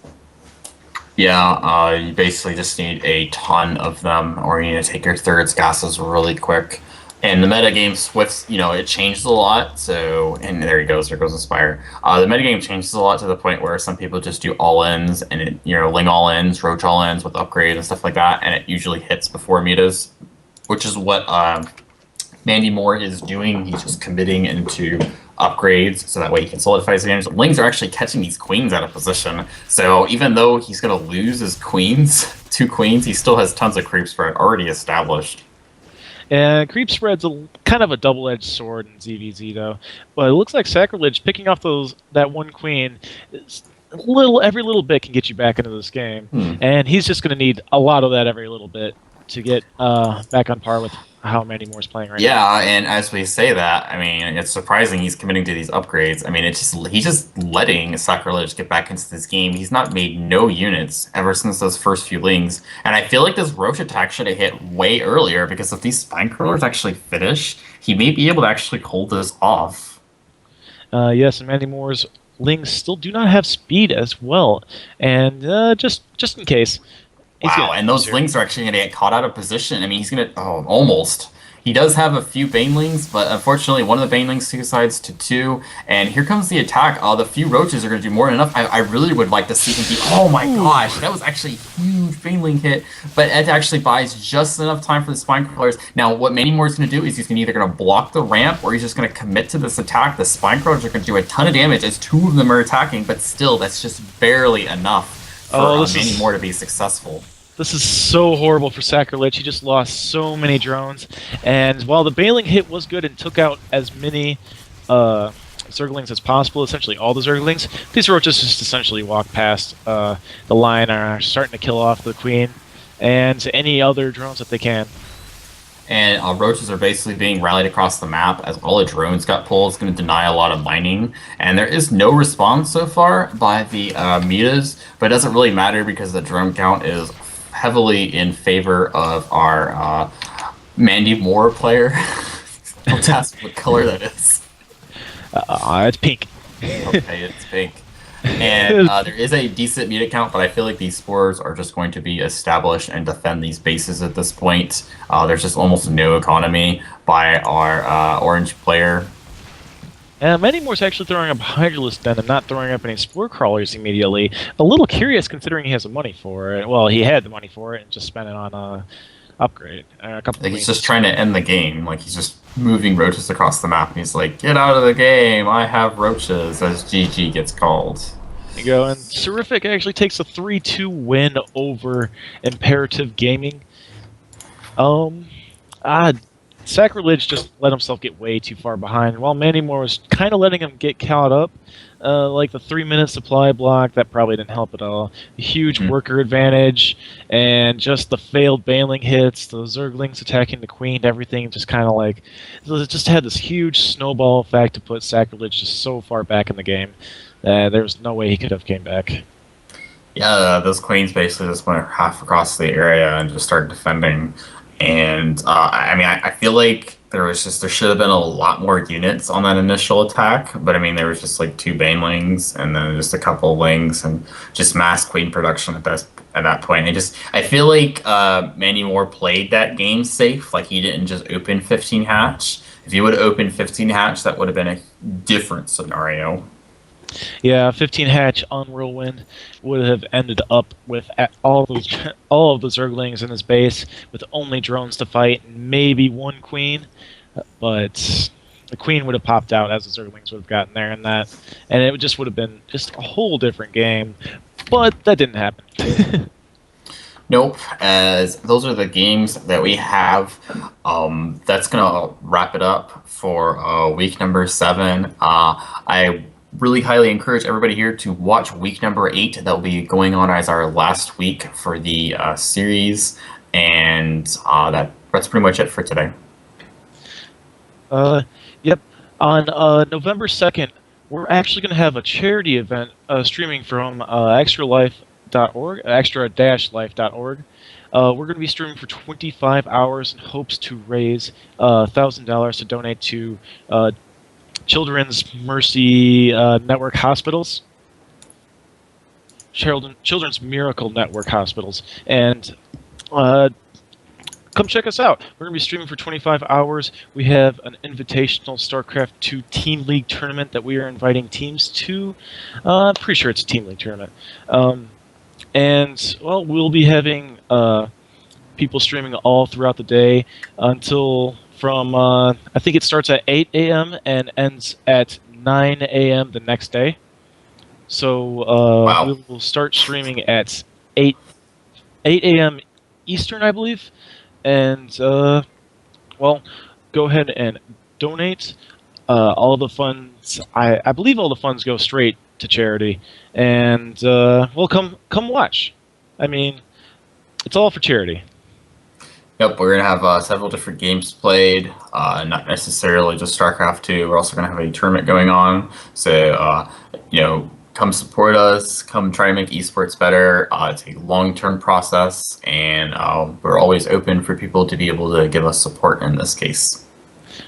Speaker 2: Yeah, you basically just need a ton of them, or you need to take your 3rds gases really quick. And the metagame swifts, it changes a lot. So, and there goes Aspire. The metagame changes a lot to the point where some people just do all-ins and Ling all-ins, Roach all-ins with upgrades and stuff like that, and it usually hits before mutas, which is what Mandy Moore is doing. He's just committing into upgrades so that way he can solidify his advantage. Lings are actually catching these queens out of position. So even though he's going to lose his queens, 2 queens, he still has tons of creep spread already established.
Speaker 1: Creep spread's kind of a double-edged sword in ZVZ, though. But it looks like Sacrilege picking off that 1 queen, every little bit can get you back into this game. And he's just going to need a lot of that every little bit to get back on par with how Mandy Moore's playing right now.
Speaker 2: Yeah, and as we say that, I mean, it's surprising he's committing to these upgrades. I mean, he's just letting Sacrilege get back into this game. He's not made no units ever since those first few Lings. And I feel like this Roach attack should have hit way earlier, because if these Spine Crawlers actually finish, he may be able to actually hold this off.
Speaker 1: Yes, and Mandy Moore's Lings still do not have speed as well. And just in case...
Speaker 2: Wow, and those Lings are actually going to get caught out of position. I mean, he's going to... Oh, almost. He does have a few Banelings, but unfortunately one of the Banelings suicides to 2. And here comes the attack. The few Roaches are going to do more than enough. I really would like to see him be... Oh my gosh, that was actually a huge Baneling hit. But it actually buys just enough time for the Spine Crawlers. Now, what Mandy Moore is going to do is he's either going to block the ramp, or he's just going to commit to this attack. The Spine Crawlers are going to do a ton of damage as 2 of them are attacking, but still, that's just barely enough for Mandy Moore to be successful.
Speaker 1: This is so horrible for Sacrilege. He just lost so many drones. And while the Baneling hit was good and took out as many Zerglings as possible, essentially all the Zerglings, these Roaches just essentially walk past the line and are starting to kill off the Queen and any other drones that they can.
Speaker 2: And Roaches are basically being rallied across the map as all the drones got pulled. It's going to deny a lot of mining. And there is no response so far by the mutas, but it doesn't really matter because the drone count is heavily in favor of our Mandy Moore player. Don't ask what color that is.
Speaker 1: It's pink.
Speaker 2: Okay, it's pink. And there is a decent mutant count, but I feel like these spores are just going to be established and defend these bases at this point. There's just almost no economy by our orange player.
Speaker 1: And Mannymore's actually throwing up Hydralisk then and not throwing up any Spore Crawlers immediately. A little curious considering he has the money for it. Well, he had the money for it and just spent it on upgrade. A couple.
Speaker 2: Like he's just trying to end the game. Like he's just moving roaches across the map, and he's like, "Get out of the game! I have roaches." As GG gets called.
Speaker 1: There you go, and Seraphic actually takes a 3-2 win over Imperative Gaming. Sacrilege just let himself get way too far behind, while Manymore was kind of letting him get caught up. Like the 3-minute supply block, that probably didn't help at all. The huge worker advantage, and just the failed bailing hits, the Zerglings attacking the Queen, everything just kind of like... It just had this huge snowball effect to put Sacrilege just so far back in the game. There was no way he could have came back.
Speaker 2: Yeah, those Queens basically just went half across the area and just started defending. And I mean, I feel like there should have been a lot more units on that initial attack, but I mean, there was just like 2 Banelings and then just a couple of Lings and just mass Queen production at that point. I feel like Manymore played that game safe, like he didn't just open 15 hatch. If he would have opened 15 hatch, that would have been a different scenario.
Speaker 1: Yeah, 15 hatch on Whirlwind would have ended up with all of the Zerglings in his base with only drones to fight and maybe 1 Queen, but the Queen would have popped out as the Zerglings would have gotten there, and it just would have been just a whole different game. But that didn't happen.
Speaker 2: Nope, as those are the games that we have. That's gonna wrap it up for week number 7. I really highly encourage everybody here to watch week number 8. That will be going on as our last week for the series, and that's pretty much it for today.
Speaker 1: Yep. On November 2nd, we're actually going to have a charity event streaming from extra-life.org, extra-life.org. We're going to be streaming for 25 hours in hopes to raise $1,000 to donate to Children's Mercy Network Hospitals, Children's Miracle Network Hospitals, and come check us out. We're going to be streaming for 25 hours. We have an invitational StarCraft 2 Team League tournament that we are inviting teams to. I'm pretty sure it's a Team League tournament. And, well, we'll be having people streaming all throughout the day until... I think it starts at 8 a.m. and ends at 9 a.m. the next day. So
Speaker 2: Wow.
Speaker 1: We will start streaming at 8 a.m. Eastern, I believe. And, well, go ahead and donate. All the funds, I believe all the funds go straight to charity. And, well, come watch. I mean, it's all for charity.
Speaker 2: Yep, we're going to have several different games played, not necessarily just StarCraft 2. We're also going to have a tournament going on. So, come support us. Come try to make esports better. It's a long-term process, and we're always open for people to be able to give us support in this case.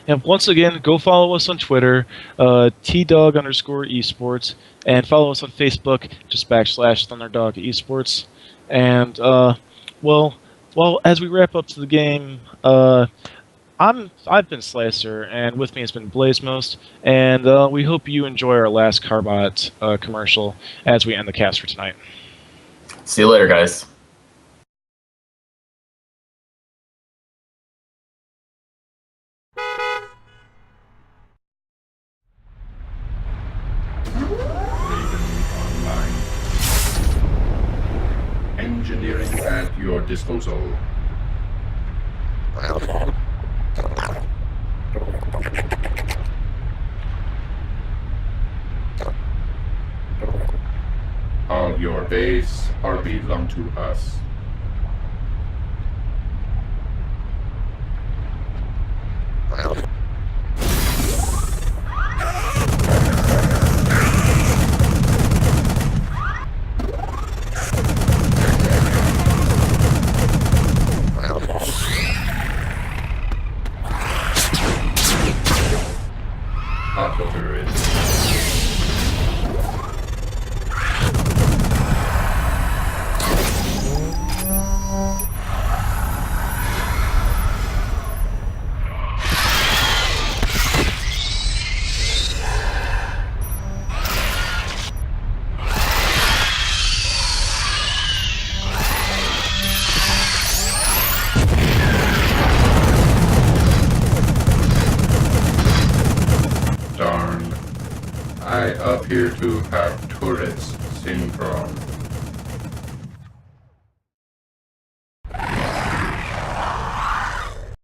Speaker 1: And once again, go follow us on Twitter, TDog_esports, and follow us on Facebook, just /Thunderdog Esports. And, well, as we wrap up to the game, I've been Slicer, and with me has been BlazeMost, and we hope you enjoy our last Carbot commercial as we end the cast for tonight.
Speaker 2: See you later, guys.
Speaker 3: Engineering at your disposal. All your base are belong to us. I appear to have Tourette's syndrome.